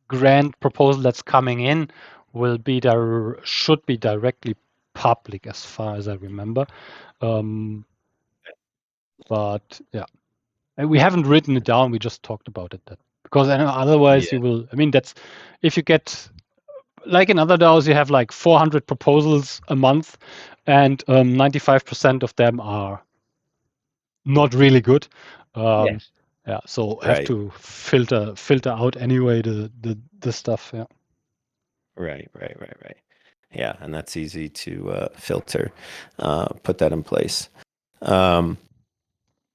grant proposal that's coming in will be there, should be directly public, as far as I remember. But yeah, and we haven't written it down. We just talked about it. That because otherwise Yeah. you will. I mean, that's if you get like in other DAOs, you have like 400 proposals a month, and 95% of them are not really good. Yes. Yeah, so have Right. to filter out anyway the stuff. Yeah. Right. Yeah, and that's easy to filter. Put that in place.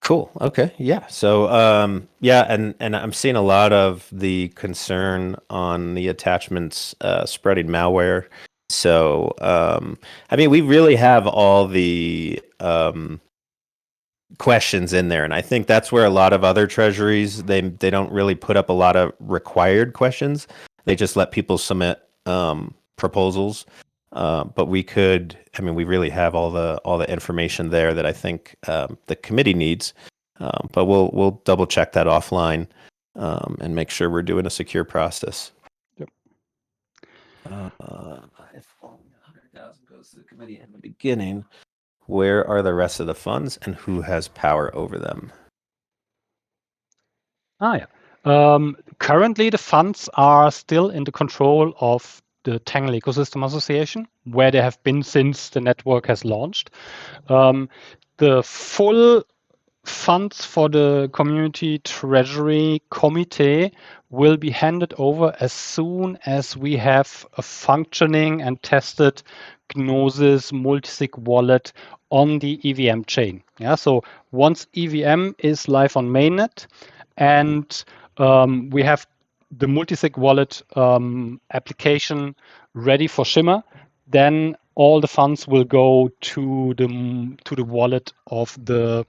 Cool. Okay. Yeah. So, yeah, and I'm seeing a lot of the concern on the attachments spreading malware. So, I mean, we really have all the questions in there, and I think that's where a lot of other treasuries they don't really put up a lot of required questions. They just let people submit proposals. But we could, I mean, we really have all the information there that I think the committee needs. But we'll double check that offline and make sure we're doing a secure process. Yep. If 100,000 goes to the committee in the beginning, where are the rest of the funds and who has power over them? Yeah. Currently, the funds are still in the control of the Tangle Ecosystem Association, where they have been since the network has launched. The full funds for the Community Treasury Committee will be handed over as soon as we have a functioning and tested Gnosis multisig wallet on the EVM chain. Yeah, so once EVM is live on mainnet and we have the multisig wallet application ready for Shimmer, then all the funds will go to the wallet of the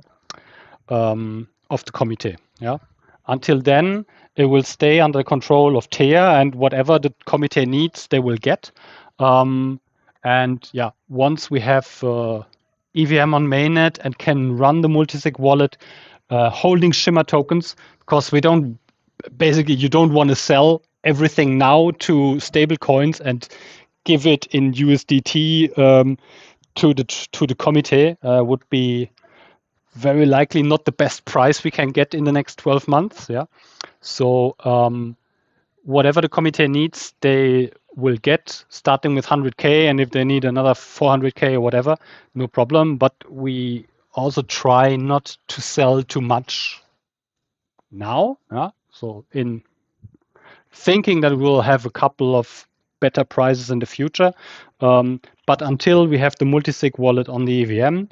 committee. Yeah. Until then, it will stay under control of TEA, and whatever the committee needs, they will get. And yeah, once we have EVM on mainnet and can run the multisig wallet holding Shimmer tokens, because we don't basically you don't want to sell everything now to stable coins and give it in USDT to the committee would be very likely not the best price we can get in the next 12 months. Yeah. So whatever the committee needs, they will get, starting with 100K. And if they need another 400K or whatever, no problem. But we also try not to sell too much now. Yeah. So in thinking that we'll have a couple of better prices in the future. But until we have the multisig wallet on the EVM,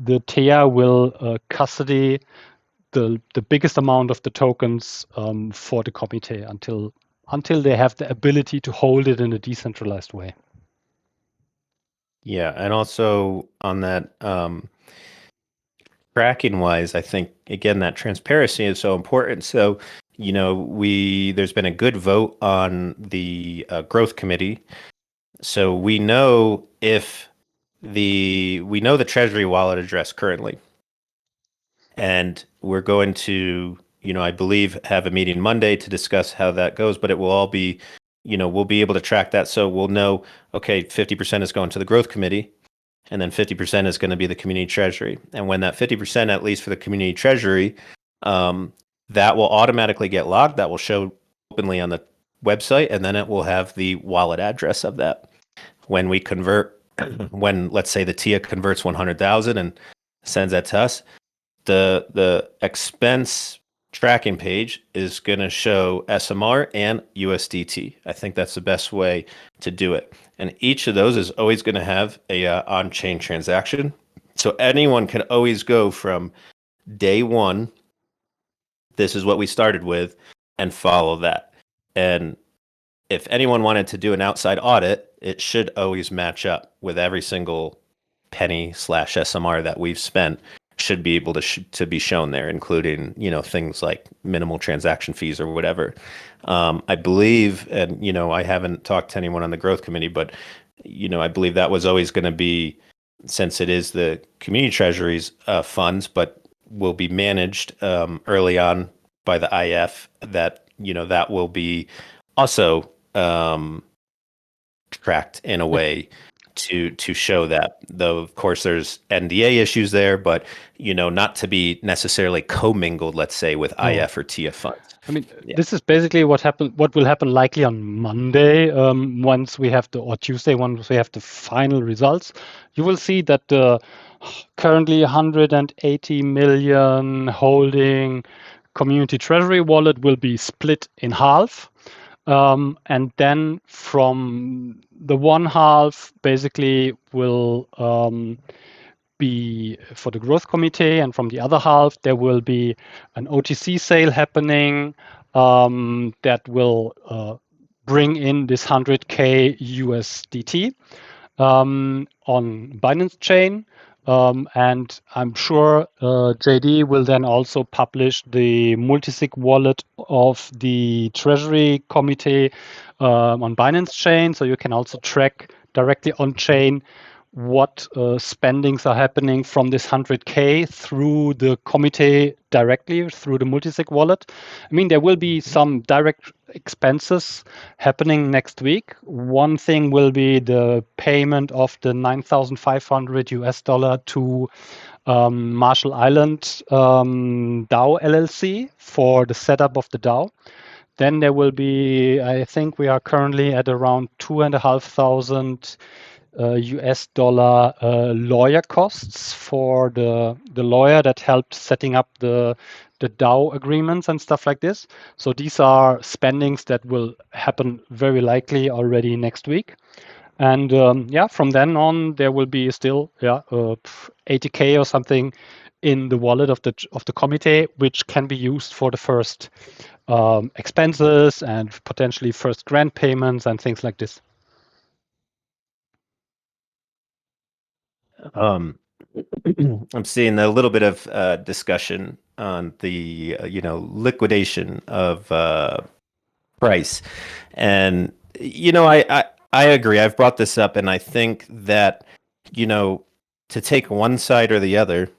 the TEA will custody the biggest amount of the tokens for the committee until they have the ability to hold it in a decentralized way. Yeah, and also on that tracking wise, I think again that transparency is so important. So, you know, there's been a good vote on the growth committee, so we know the Treasury wallet address currently, and we're going to, you know, I believe have a meeting Monday to discuss how that goes. But it will all be, you know, we'll be able to track that, so we'll know, okay, 50% is going to the growth committee. And then 50% is going to be the community treasury. And when that 50%, at least for the community treasury, that will automatically get logged. That will show openly on the website, and then it will have the wallet address of that. When we convert, when let's say the TIA converts 100,000 and sends that to us, the expense tracking page is going to show SMR and USDT. I think that's the best way to do it. And each of those is always going to have a on-chain transaction. So anyone can always go from day one this is what we started with, and follow that. And if anyone wanted to do an outside audit, it should always match up with every single penny / SMR that we've spent should be able to be shown there, including, things like minimal transaction fees or whatever. I believe, and, I haven't talked to anyone on the growth committee, but, I believe that was always going to be, since it is the community treasuries funds, but will be managed early on by the IF, that, that will be also tracked in a way to show that, though of course there's NDA issues there, but not to be necessarily commingled, let's say, with IF or TF funds. I mean, this is basically what will happen likely on Monday, or Tuesday, once we have the final results. You will see that the currently 180 million holding community treasury wallet will be split in half. And then from the one half basically will be for the growth committee, and from the other half there will be an OTC sale happening that will bring in this 100K USDT on Binance chain. And I'm sure JD will then also publish the multisig wallet of the Treasury Committee on Binance chain, so you can also track directly on chain what spendings are happening from this 100K through the committee directly through the multisig wallet. I mean, there will be some direct expenses happening next week. One thing will be the payment of the $9,500 to Marshall Island DAO LLC for the setup of the DAO. Then there will be, I think we are currently at around $2,500 lawyer costs for the lawyer that helped setting up the DAO agreements and stuff like this. So these are spendings that will happen very likely already next week. And from then on, there will be still 80K or something in the wallet of the committee, which can be used for the first expenses and potentially first grant payments and things like this. I'm seeing a little bit of discussion on the liquidation of price, and I agree. I've brought this up, and I think that to take one side or the other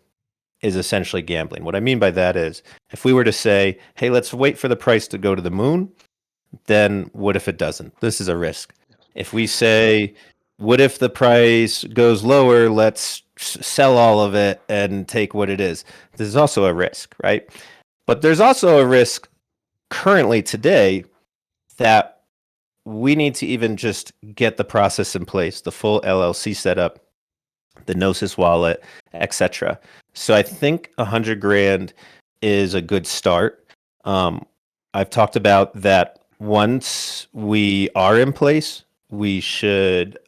is essentially gambling. What I mean by that is, if we were to say, hey, let's wait for the price to go to the moon, then what if it doesn't? This is a risk. If we say, what if the price goes lower? Let's sell all of it and take what it is. This is also a risk, right? But there's also a risk currently today that we need to even just get the process in place, the full LLC setup, the Gnosis wallet, etc. So I think 100 grand is a good start. I've talked about that once we are in place, we should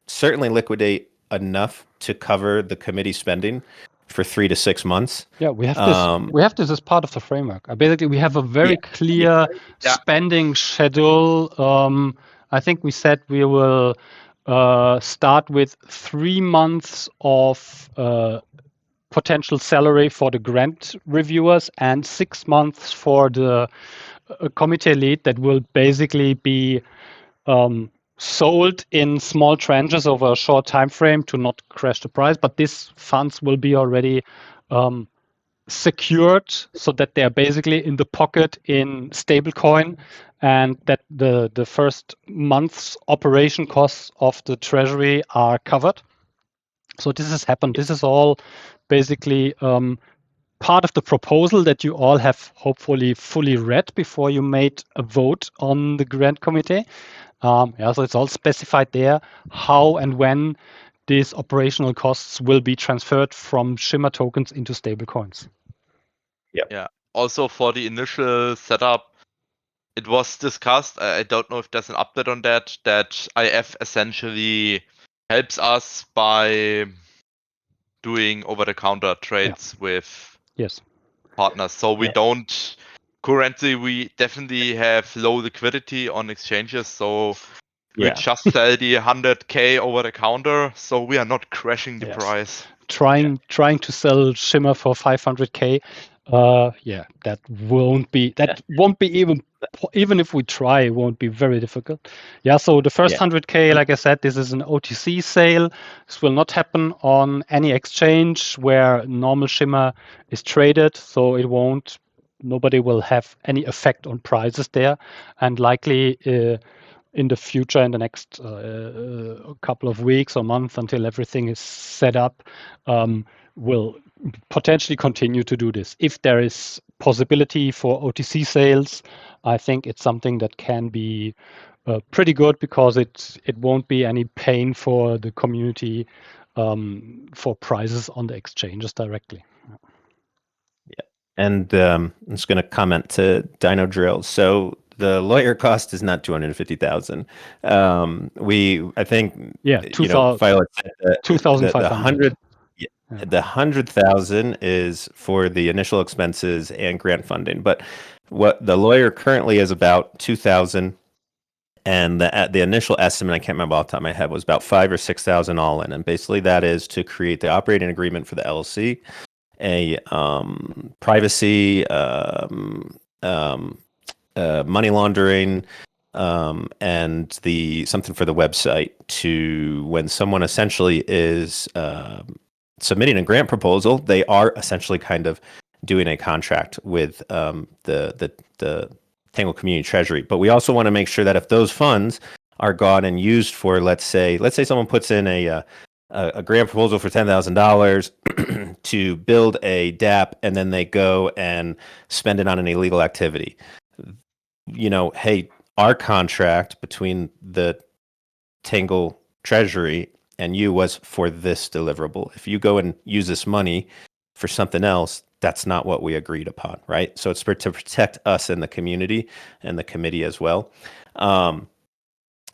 certainly liquidate enough to cover the committee spending for 3 to 6 months. Yeah, we have this. We have this as part of the framework. Basically, we have a very clear spending schedule. I think we said we will start with 3 months of potential salary for the grant reviewers and 6 months for the committee lead that will basically be sold in small tranches over a short time frame to not crash the price. But these funds will be already secured so that they're basically in the pocket in stablecoin, and that the first month's operation costs of the treasury are covered. So this has happened. This is all basically part of the proposal that you all have hopefully fully read before you made a vote on the grant committee. So it's all specified there how and when these operational costs will be transferred from Shimmer tokens into stablecoins. Yeah. Also, for the initial setup, it was discussed. I don't know if there's an update on that. That IF essentially helps us by doing over-the-counter trades with. Yes. partners. So we Yeah. don't currently. We definitely have low liquidity on exchanges. So we Yeah. just sell the 100K over the counter. So we are not crashing the Yes. price. Trying to sell Shimmer for 500K, that won't be even if we try, it won't be very difficult. Yeah, so the first Yeah. 100K, like I said, this is an OTC sale. This will not happen on any exchange where normal Shimmer is traded, so it won't. Nobody will have any effect on prices there, and likely in the future, in the next couple of weeks or months until everything is set up, will potentially continue to do this. If there is possibility for OTC sales, I think it's something that can be pretty good because it won't be any pain for the community for prices on the exchanges directly. And I'm just going to comment to Dino Drill. So the lawyer cost is not 250,000. I think, Yeah, Violet said that 2,500. the 100,000 is for the initial expenses and grant funding. But what the lawyer currently is about 2,000, and the initial estimate, I can't remember off the top of my head, was about 5,000 or 6,000 all in. And basically, that is to create the operating agreement for the LLC, a privacy, money laundering, and something for the website to when someone essentially is submitting a grant proposal, they are essentially kind of doing a contract with the Tangle Community Treasury. But we also want to make sure that if those funds are gone and used for, let's say someone puts in a grant proposal for $10,000 to build a DApp, and then they go and spend it on an illegal activity. Hey, our contract between the Tangle Treasury and you was for this deliverable. If you go and use this money for something else, that's not what we agreed upon, right? So it's to protect us and the community and the committee as well.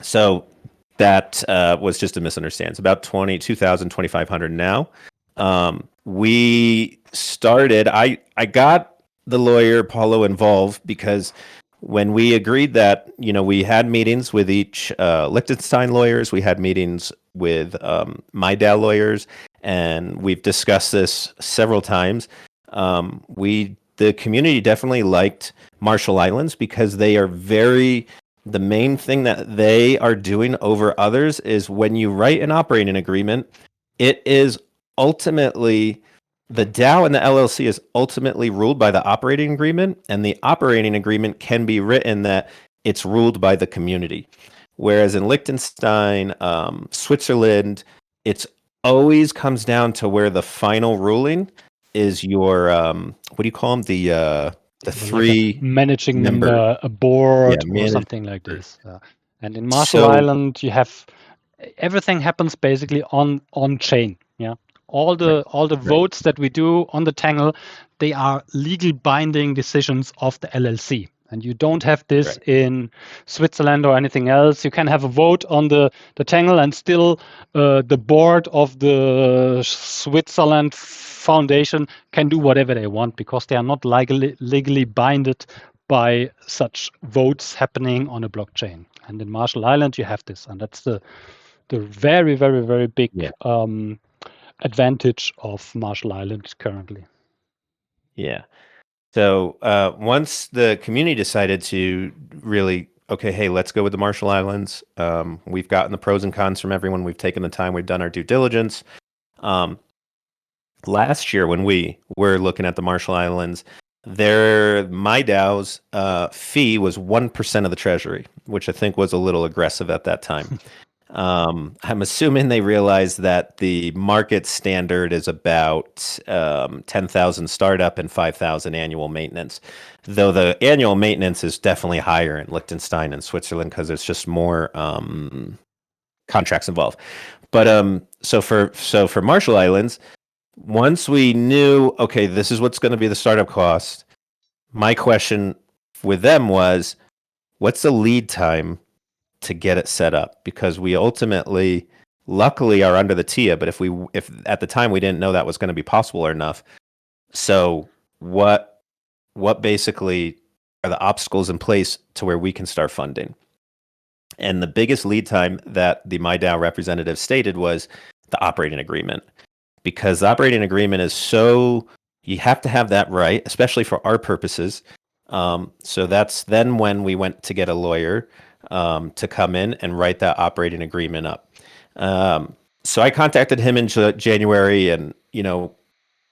So that was just a misunderstanding. It's about 22,000, 2,500 now. We started, I got the lawyer Paulo involved because when we agreed that, we had meetings with each Liechtenstein lawyers, we had meetings with my DAO lawyers, and we've discussed this several times. The community definitely liked Marshall Islands because they are the main thing that they are doing over others is when you write an operating agreement, it is ultimately the DAO and the LLC is ultimately ruled by the operating agreement, and the operating agreement can be written that it's ruled by the community. Whereas in Liechtenstein, Switzerland, it's always comes down to where the final ruling is your what do you call them? The three like managing member a board or manage- something like this. And in Marshall Island, you have everything happens basically on chain. Yeah, all the votes that we do on the Tangle, they are legal binding decisions of the LLC. And you don't have this in Switzerland or anything else. You can have a vote on the Tangle and still the board of the Switzerland Foundation can do whatever they want because they are not legally binded by such votes happening on a blockchain. And in Marshall Island, you have this. And that's the very, very, very big advantage of Marshall Island currently. Yeah. So once the community decided to really, okay, hey, let's go with the Marshall Islands. We've gotten the pros and cons from everyone. We've taken the time. We've done our due diligence. Last year, when we were looking at the Marshall Islands, my DAO's fee was 1% of the treasury, which I think was a little aggressive at that time. I'm assuming they realized that the market standard is about 10,000 startup and 5,000 annual maintenance, though the annual maintenance is definitely higher in Liechtenstein and Switzerland because there's just more contracts involved. But so for Marshall Islands, once we knew, okay, this is what's going to be the startup cost, my question with them was, what's the lead time to get it set up? Because we ultimately, luckily, are under the TIA, but if at the time we didn't know that was going to be possible or enough. So what what basically are the obstacles in place to where we can start funding. And the biggest lead time that the MyDAO representative stated was the operating agreement, because the operating agreement is so, you have to have that right, especially for our purposes. So that's then when we went to get a lawyer to come in and write that operating agreement up. So I contacted him in January and,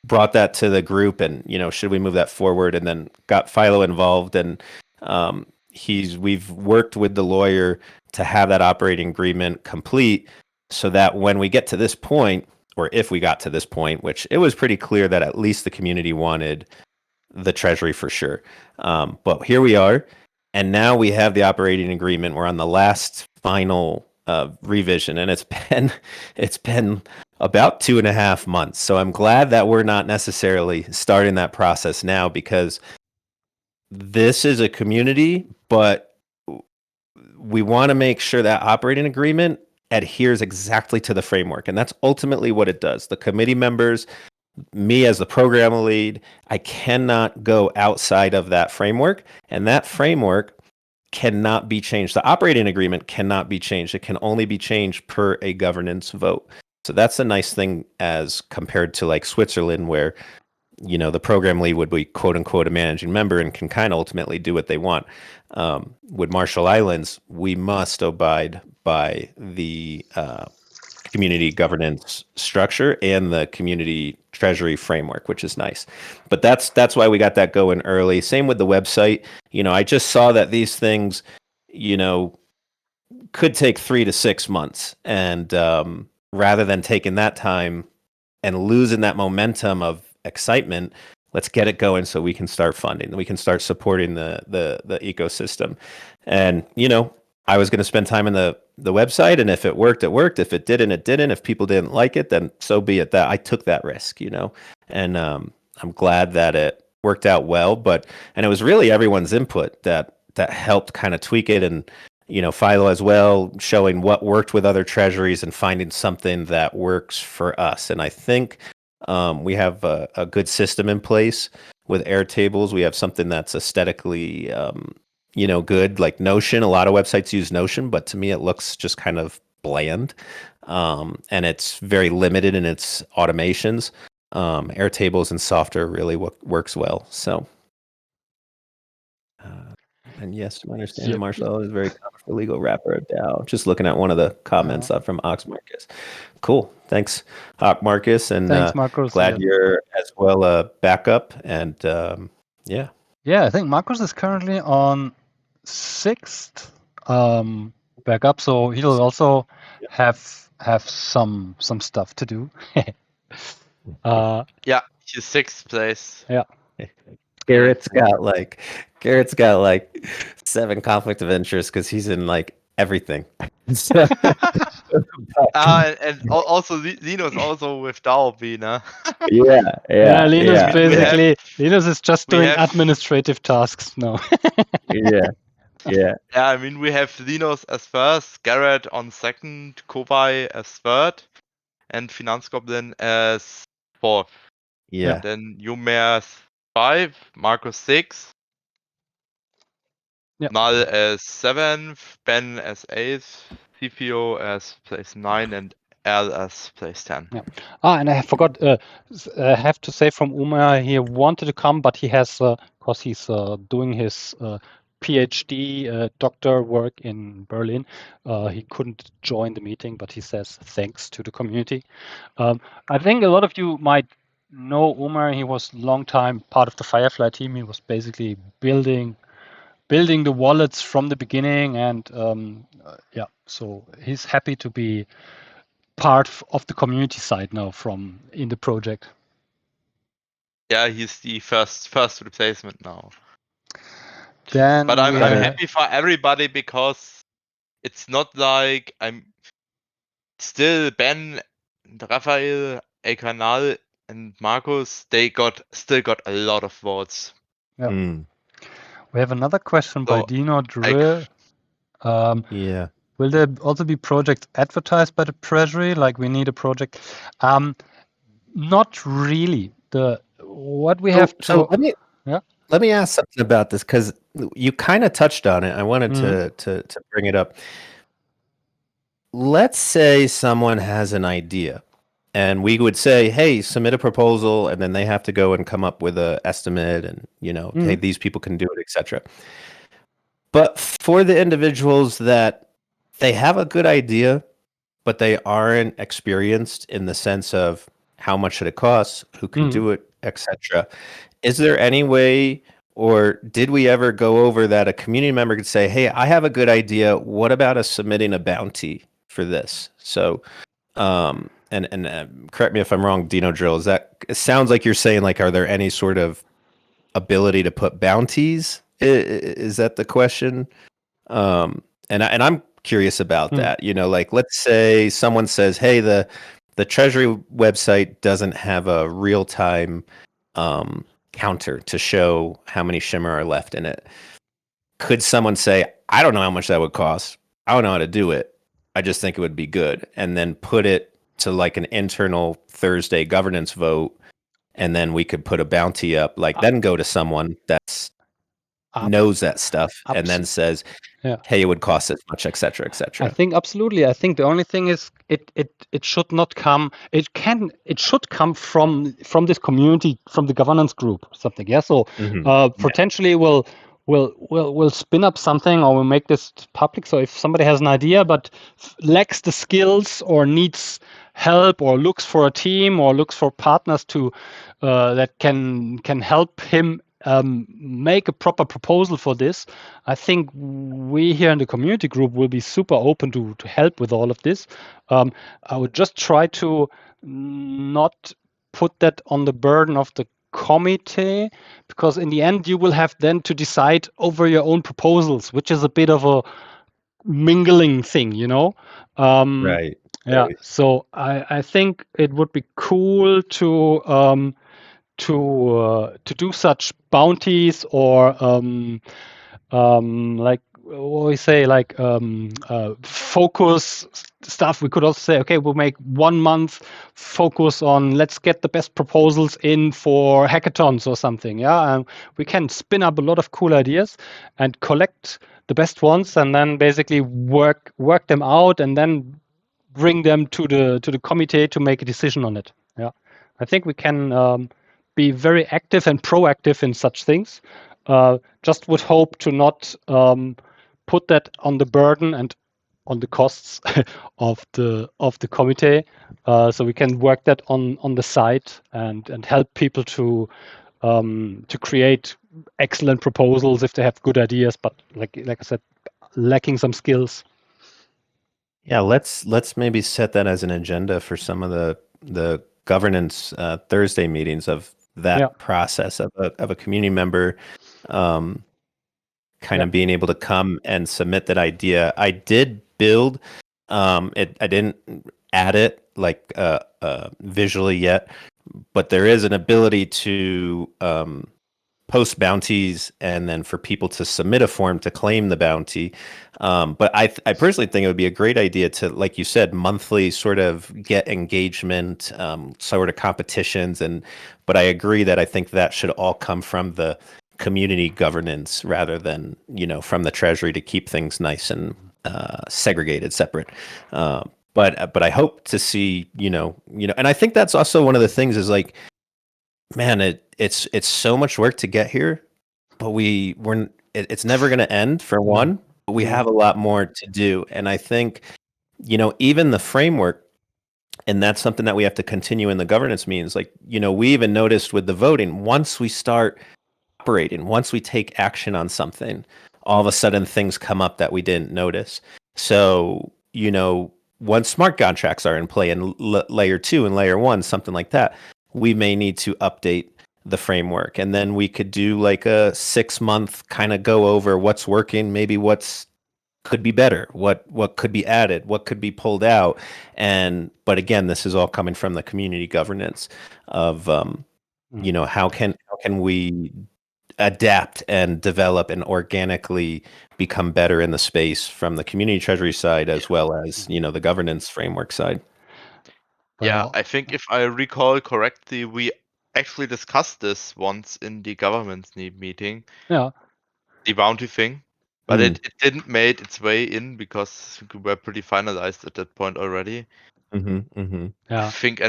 brought that to the group and, should we move that forward, and then got Philo involved, and we've worked with the lawyer to have that operating agreement complete so that when we get to this point, or if we got to this point, which it was pretty clear that at least the community wanted the treasury for sure. But here we are, and now we have the operating agreement. We're on the last final revision, and it's been about 2.5 months. So I'm glad that we're not necessarily starting that process now, because this is a community, but we want to make sure that operating agreement adheres exactly to the framework. And that's ultimately what it does. The committee members, me as the program lead, I cannot go outside of that framework. And that framework cannot be changed. The operating agreement cannot be changed. It can only be changed per a governance vote. So that's a nice thing as compared to like Switzerland, where the program lead would be quote unquote a managing member and can kind of ultimately do what they want. With Marshall Islands, we must abide by the community governance structure and the community treasury framework, which is nice. But that's why we got that going early. Same with the website. I just saw that these things, could take 3 to 6 months, and rather than taking that time and losing that momentum of excitement, let's get it going so we can start funding, we can start supporting the ecosystem. And I was going to spend time in the website, and if it worked, it worked. If it didn't, it didn't. If people didn't like it, then so be it. That I took that risk, and I'm glad that it worked out well. And it was really everyone's input that helped kind of tweak it, and Philo as well, showing what worked with other treasuries and finding something that works for us. And I think we have a good system in place with Airtables. We have something that's aesthetically good, like Notion. A lot of websites use Notion, but to me it looks just kind of bland, and it's very limited in its automations. Airtables and software really works well. So and yes, my understanding, Yep. Marcel is very common for legal wrapper DAO. Just looking at one of the comments from Ox Marcus. Cool, thanks, Ox Marcus, and Thanks, Marcus. glad you're as well a backup. And yeah. Yeah, I think Marcus is currently on 6th backup, so he'll also have some stuff to do. Yeah, he's 6th place. Yeah. Garrett's got like 7 conflict of interest because he's in like everything. And also Linus also with Dalby, no? Yeah. Linus yeah. basically, Linus is just doing have- administrative tasks now. Yeah. Yeah, I mean, we have Linus as first, Garrett on 2nd, Kobai as 3rd, and Finanzgoblin as 4th. Yeah. Then Yumer as 5, Marcus 6, Yeah. Null as 7th, Ben as 8th, CPO as place 9, and L as place 10. Yeah. And I forgot. I have to say from Umar, he wanted to come, but he has, because he's doing his PhD doctor work in Berlin. He couldn't join the meeting, but he says thanks to the community. I think a lot of you might know Umar. He was long time part of the Firefly team. He was basically building the wallets from the beginning, and so he's happy to be part of the community side now in the project. Yeah, he's the first replacement now. Then but I'm happy for everybody, because it's not like I'm still Ben, Raphael, Ekanal, and Marcus. They still got a lot of votes. Yeah. Mm. We have another question by Dino Drill. Yeah. Will there also be projects advertised by the Treasury? Like we need a project? Not really. What we have to. Let me. Yeah. let me ask something about this, because you kind of touched on it. I wanted to bring it up. Let's say someone has an idea, and we would say, hey, submit a proposal, and then they have to go and come up with an estimate, and hey, these people can do it, etc. But for the individuals that they have a good idea, but they aren't experienced in the sense of how much should it cost, who can do it, etc. Is there any way, or did we ever go over that a community member could say, hey, I have a good idea. What about us submitting a bounty for this? So, and correct me if I'm wrong, Dino Drill, it sounds like you're saying, like, are there any sort of ability to put bounties? Is that the question? And I'm curious about that. Like, let's say someone says, hey, the Treasury website doesn't have a real-time counter to show how many Shimmer are left in it. Could someone say, I don't know how much that would cost, I don't know how to do it, I just think it would be good, and then put it to like an internal Thursday governance vote, and then we could put a bounty up, like then go to someone that's knows that stuff, and then says, hey, it would cost this much, etc., etc. I think absolutely. I think the only thing is it should not come. It should come from this community, from the governance group, or something. Yeah. So potentially we'll spin up something, or we'll make this public. So if somebody has an idea but lacks the skills or needs help, or looks for a team, or looks for partners to that can help him make a proper proposal for this, I think we here in the community group will be super open to help with all of this. I would just try to not put that on the burden of the committee, because in the end you will have then to decide over your own proposals, which is a bit of a mingling thing, Right. Yeah. So I think it would be cool to do such bounties, or like what we say, like focus stuff. We could also say, okay, we'll make 1 month focus on, let's get the best proposals in for hackathons or something. Yeah, and we can spin up a lot of cool ideas and collect the best ones, and then basically work them out, and then bring them to the committee to make a decision on it. Yeah, I think we can be very active and proactive in such things. Just would hope to not put that on the burden and on the costs of the committee, so we can work that on the side and help people to create excellent proposals if they have good ideas, but like I said, lacking some skills. Yeah, let's maybe set that as an agenda for some of the governance Thursday meetings of that process of a community member kind of being able to come and submit that idea. I did build it. I didn't add it like visually yet, but there is an ability to post bounties, and then for people to submit a form to claim the bounty. But I personally think it would be a great idea to, like you said, monthly sort of get engagement, sort of competitions. But I agree that I think that should all come from the community governance rather than, from the Treasury, to keep things nice and segregated, separate. But I hope to see, and I think that's also one of the things is like, man, it's so much work to get here, but it's never going to end, for one, but we have a lot more to do. And I think, even the framework, and that's something that we have to continue in the governance meetings. Like, we even noticed with the voting, once we start operating, once we take action on something, all of a sudden things come up that we didn't notice. So, once smart contracts are in play in layer 2 and layer 1, something like that, we may need to update the framework, and then we could do like a 6-month kind of go over what's working, maybe what's could be better, what could be added, what could be pulled out. But again, this is all coming from the community governance of how can we adapt and develop and organically become better in the space from the community treasury side, as well as the governance framework side. Yeah, I think if I recall correctly, we actually discussed this once in the government's meeting, Yeah. the bounty thing, but it didn't made its way in because we were pretty finalized at that point already. I Yeah. think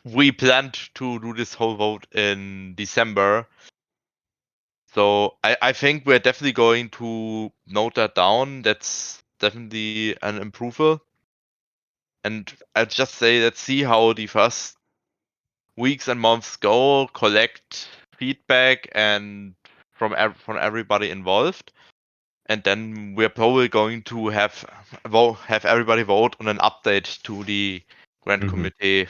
we planned to do this whole vote in December. So I think we're definitely going to note that down. That's definitely an improver. And I'd just say let's see how the first weeks and months go, collect feedback and from everybody involved. And then we're probably going to have everybody vote on an update to the Grand Committee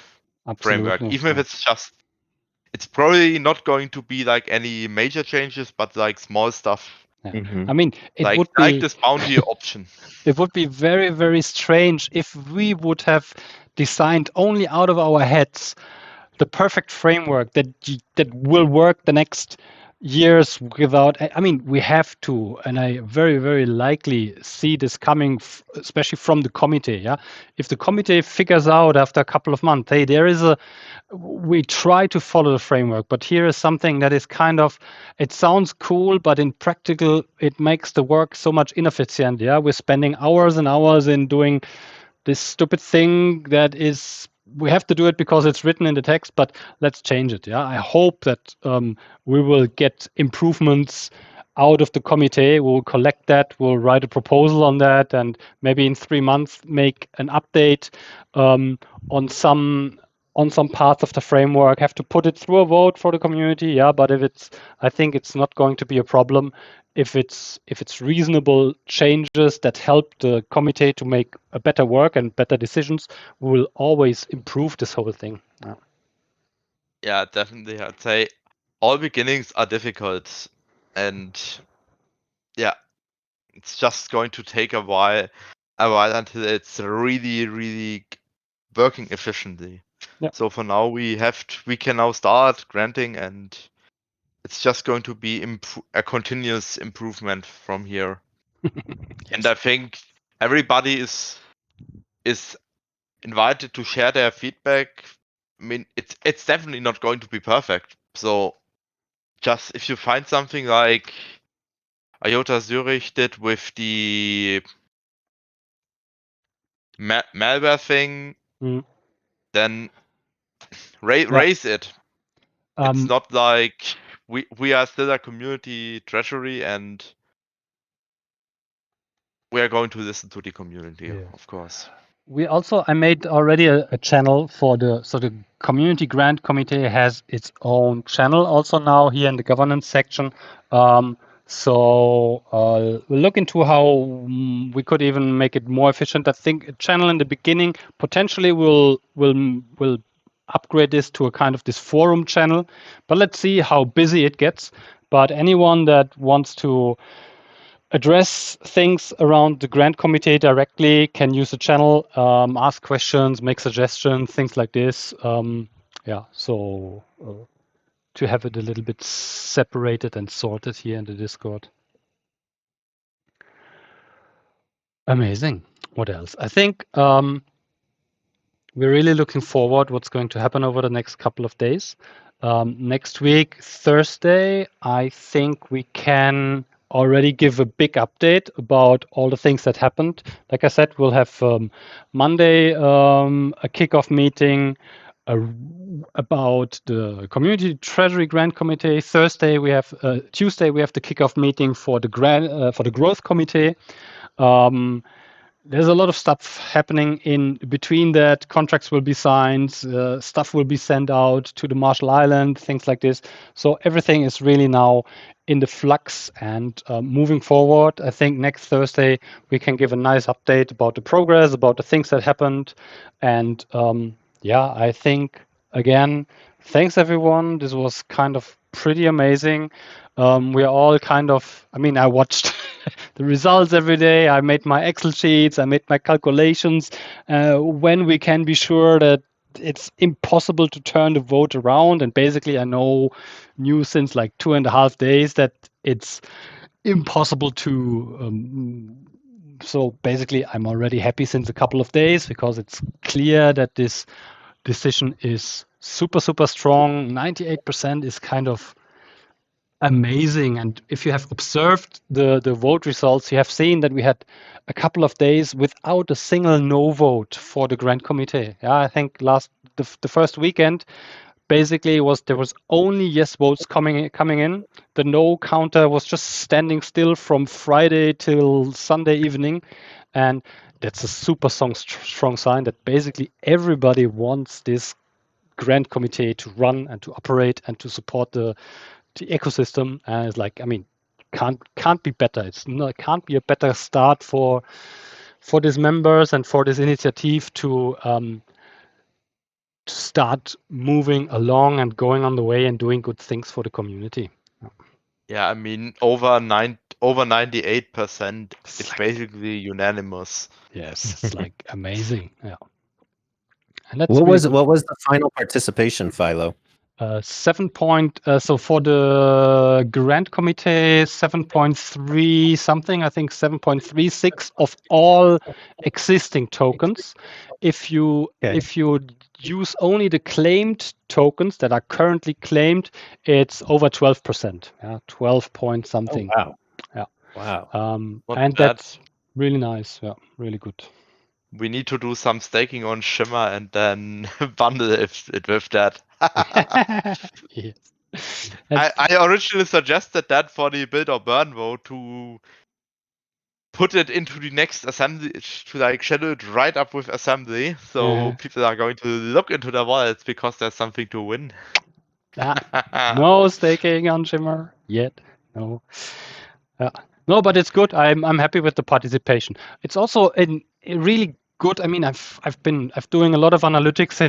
framework. Absolutely. Even if it's just, it's probably not going to be like any major changes, but like small stuff, Yeah. I mean, it like would be this bounty option. it would be very, very strange if we would have designed only out of our heads the perfect framework that will work the next years without. I mean, we have to, and I very, very likely see this coming, especially from the committee. Yeah, if the committee figures out after a couple of months, hey, we try to follow the framework, but here is something that is kind of, it sounds cool, but in practical, it makes the work so much inefficient. Yeah, we're spending hours and hours in doing this stupid thing that is, we have to do it because it's written in the text, but let's change it. Yeah, I hope that we will get improvements out of the committee. We'll collect that, we'll write a proposal on that, and maybe in 3 months make an update on some parts of the framework. Have to put it through a vote for the community. Yeah, but I think it's not going to be a problem if it's reasonable changes that help the committee to make a better work and better decisions. We will always improve this whole thing. Yeah. Yeah, definitely. I'd say all beginnings are difficult, and yeah, it's just going to take a while until it's really, really working efficiently. Yeah. So for now, we can now start granting, and it's just going to be a continuous improvement from here. And I think everybody is invited to share their feedback. I mean, it's definitely not going to be perfect. So just if you find something like IOTA Zurich did with the malware thing, Mm. then raise it. It's not like we are still a community treasury, and we are going to listen to the community, of course. I made already a channel for the community grant committee has its own channel also now here in the governance section. So we'll look into how we could even make it more efficient. I think a channel in the beginning potentially will upgrade this to a kind of this forum channel, but let's see how busy it gets. But anyone that wants to address things around the grant committee directly can use the channel, ask questions, make suggestions, things like this. So to have it a little bit separated and sorted here in the Discord. Amazing. What else? I think we're really looking forward what's going to happen over the next couple of days. Next week, Thursday, I think we can already give a big update about all the things that happened. Like I said, we'll have Monday a kickoff meeting about the Community Treasury Grant Committee. Tuesday we have the kickoff meeting for the Growth Committee. There's a lot of stuff happening in between that. Contracts will be signed, stuff will be sent out to the Marshall Island, things like this. So everything is really now in the flux and moving forward. I think next Thursday we can give a nice update about the progress, about the things that happened. And I think, again, thanks everyone. This was kind of pretty amazing. We are all kind of, I watched the results every day. I made my Excel sheets. I made my calculations when we can be sure that it's impossible to turn the vote around. And basically, I knew since like 2.5 days that it's impossible to. So basically, I'm already happy since a couple of days because it's clear that this decision is super, super strong. 98% is kind of amazing. And if you have observed the vote results, you have seen that we had a couple of days without a single no vote for the Grand Committee. Yeah, I think the first weekend basically there was only yes votes coming in. The no counter was just standing still from Friday till Sunday evening, and that's a super strong sign that basically everybody wants this Grand Committee to run and to operate and to support the ecosystem. And it's like, I mean, can't be better. It's not can't be a better start for these members and for this initiative to start moving along and going on the way and doing good things for the community. Yeah, I mean over 98%. It's like, basically unanimous. Yes, it's like amazing. Yeah. And that's What really was good. what was the final participation, Philo? 7 point. So for the Grand Committee, 7.3 something. I think 7.36 of all existing tokens. If you use only the claimed tokens that are currently claimed, it's over 12%. Yeah, 12 point something. Oh, wow. Yeah. Wow. Not And bad. that's really nice. Yeah, really good. We need to do some staking on Shimmer and then bundle it with that. Yes. I originally suggested that for the build or burn vote to put it into the next assembly, to like schedule it right up with assembly, so people are going to look into the wallets because there's something to win. No staking on Shimmer yet. No. No, but it's good. I'm happy with the participation. It's also a really good. I mean, I've been doing a lot of analytics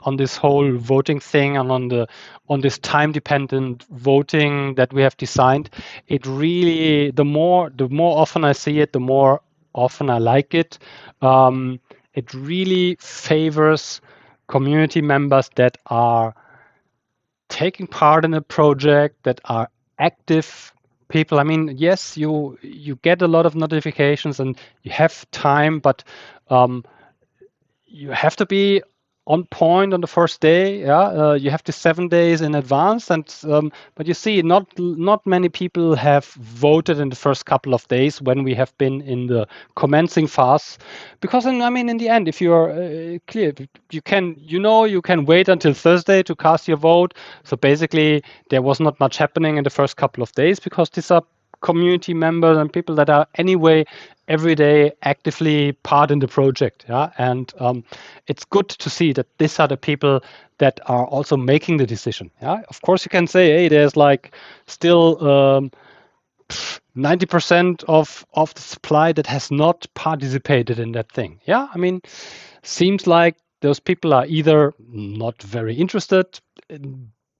on this whole voting thing and on this time dependent voting that we have designed. It really the more often I see it, the more often I like it. It really favors community members that are taking part in a project, that are active people. I mean, yes, you get a lot of notifications and you have time, but you have to be on point on the first day. Yeah, you have to 7 days in advance, and but you see, not many people have voted in the first couple of days when we have been in the commencing phase, because I mean, in the end, if you are clear, you can wait until Thursday to cast your vote. So basically, there was not much happening in the first couple of days because these are community members and people that are anyway every day actively part in the project. Yeah, and it's good to see that these are the people that are also making the decision. Yeah, of course you can say, hey, there's like still 90% of the supply that has not participated in that thing. Yeah, I mean, seems like those people are either not very interested,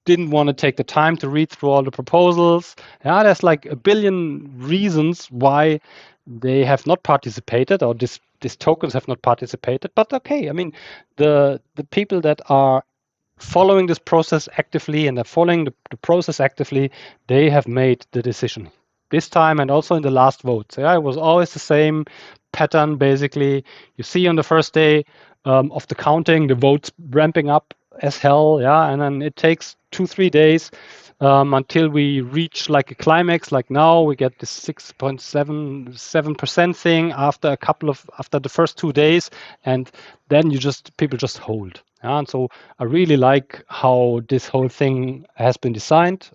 didn't want to take the time to read through all the proposals. Yeah, there's like a billion reasons why they have not participated or these tokens have not participated. But okay, I mean, the people that are following this process actively and are following the process actively, they have made the decision this time and also in the last vote. Yeah, it was always the same pattern. Basically, you see on the first day of the counting, the votes ramping up as hell. Yeah, and then it takes 2-3 days until we reach like a climax. Like now, we get this 6.77% thing after the first 2 days, and then people just hold. Yeah, and so I really like how this whole thing has been designed.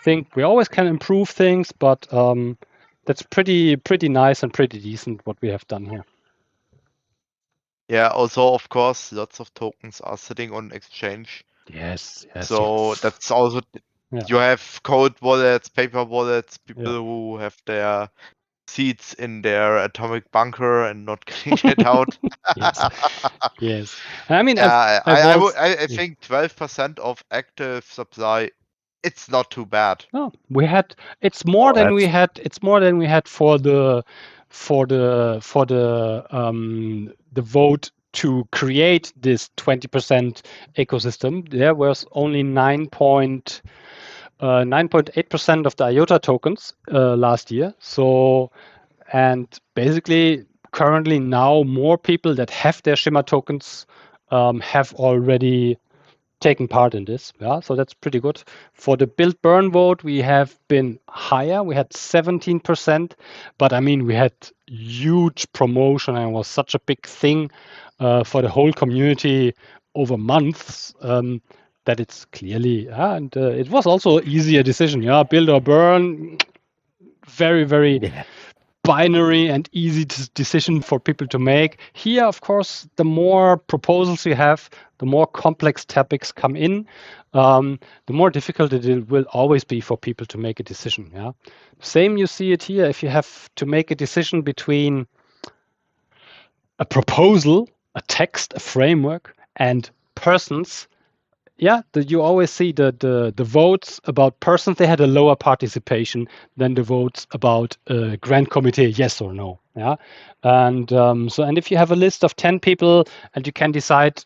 Think we always can improve things, but that's pretty nice and pretty decent what we have done here. Yeah, also of course lots of tokens are sitting on exchange. Yes. So that's also you have cold wallets, paper wallets, people who have their seats in their atomic bunker and not getting it out. Yes. I mean, I think 12% of active supply, it's not too bad. No, it's more than we had. It's more than we had for the vote to create this 20% ecosystem. There was only 9.8% of the IOTA tokens last year. So, and basically currently now more people that have their Shimmer tokens have already taken part in this. Yeah, so that's pretty good. For the build burn vote, we have been higher. We had 17%, but I mean, we had huge promotion and it was such a big thing for the whole community over months. That it's clearly, and it was also easier decision. Yeah, build or burn, very Yeah. binary and easy decision for people to make. Here, of course, the more proposals you have, the more complex topics come in, the more difficult it will always be for people to make a decision. Yeah, same you see it here. If you have to make a decision between a proposal, a text, a framework, and persons, yeah, you always see the votes about persons, they had a lower participation than the votes about grand committee, yes or no. Yeah, and and if you have a list of 10 people and you can decide,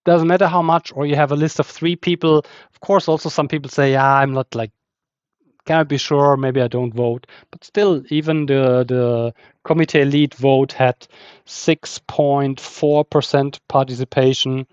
doesn't matter how much, or you have a list of 3 people, of course, also some people say, yeah, I'm not like, can't be sure, maybe I don't vote. But still, even the committee lead vote had 6.4% participation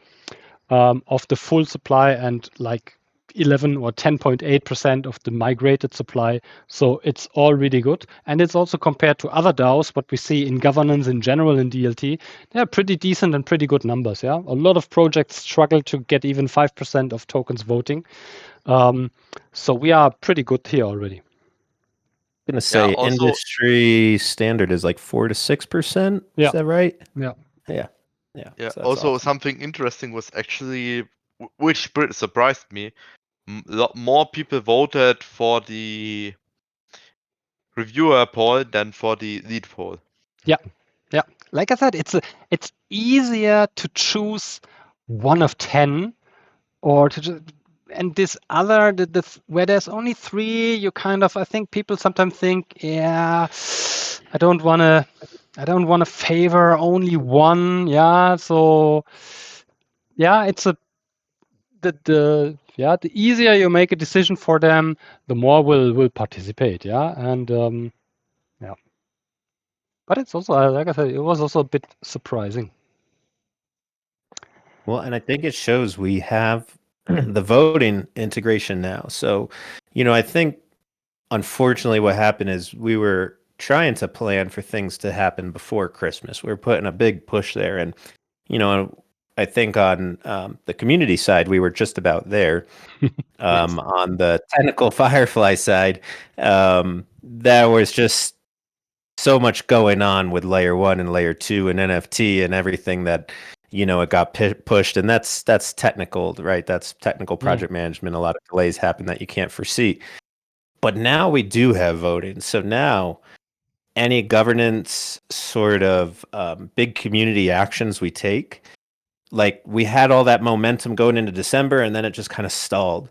of the full supply and like 11 or 10.8% of the migrated supply. So it's all really good. And it's also compared to other DAOs, what we see in governance in general in DLT, they're pretty decent and pretty good numbers. Yeah, a lot of projects struggle to get even 5% of tokens voting. So we are pretty good here already. I'm gonna say also- industry standard is like 4 to 6%. Yeah. Is that right? Yeah. Yeah. Yeah. So that's Also, awesome. something interesting was actually, which surprised me, lot more people voted for the reviewer poll than for the lead poll. Yeah. Like I said, it's easier to choose one of 10 or to just, and this other where there's only 3, you kind of, I think people sometimes think, yeah, I don't want to favor only one. Yeah, so yeah, it's the easier you make a decision for them, the more will participate. Yeah, and yeah, but it's also, like I said, it was also a bit surprising. Well, and I think it shows we have the voting integration now. So, I think unfortunately what happened is we were trying to plan for things to happen before Christmas. We were putting a big push there. And, I think on the community side, we were just about there. On the technical Firefly side, there was just so much going on with layer 1 and layer 2 and NFT and everything that it got pushed, and that's technical, right? That's technical project management. A lot of delays happen that you can't foresee. But now we do have voting, so now any governance sort of big community actions we take, like we had all that momentum going into December, and then it just kind of stalled.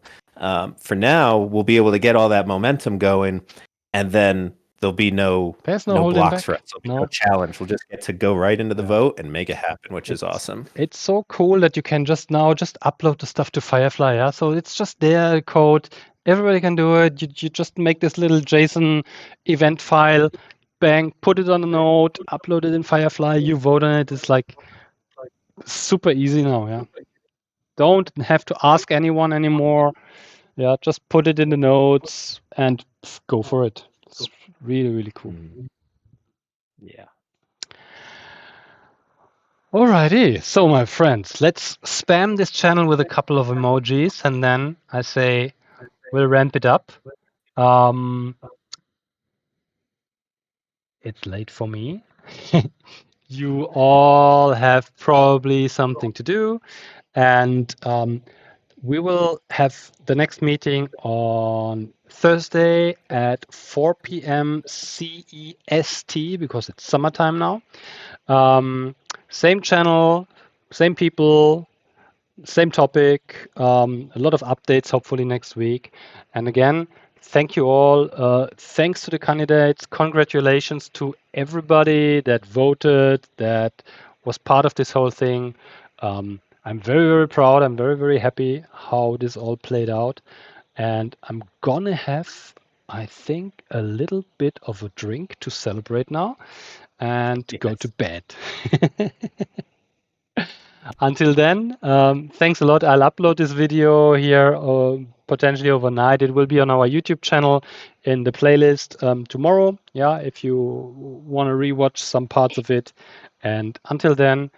For now, we'll be able to get all that momentum going, and then there'll be There's no holding blocks back. for us. There'll be no challenge. We'll just get to go right into the vote and make it happen, which is awesome. It's so cool that you can just upload the stuff to Firefly. Yeah, so it's just their code. Everybody can do it. You just make this little JSON event file, bang, put it on a node, upload it in Firefly. You vote on it. It's like super easy now. Yeah, don't have to ask anyone anymore. Yeah, just put it in the nodes and go for it. It's really, really cool. Yeah. Alrighty, so my friends, let's spam this channel with a couple of emojis, and then I say we'll ramp it up. It's late for me. You all have probably something to do, and we will have the next meeting on Thursday at 4 p.m. CEST because it's summertime now. Same channel, same people, same topic, a lot of updates hopefully next week. And again, thank you all. Thanks to the candidates. Congratulations to everybody that voted, that was part of this whole thing. I'm very, very proud. I'm very, very happy how this all played out. And I'm gonna have, I think, a little bit of a drink to celebrate now and go to bed. Until then, thanks a lot. I'll upload this video here potentially overnight. It will be on our YouTube channel in the playlist tomorrow. Yeah, if you want to rewatch some parts of it. And until then,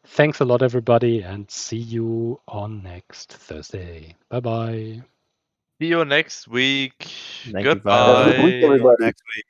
thanks a lot, everybody, and see you on next Thursday. Bye-bye. See you next week. Thank you, Goodbye. Violet. Have a good week, everybody. Next week.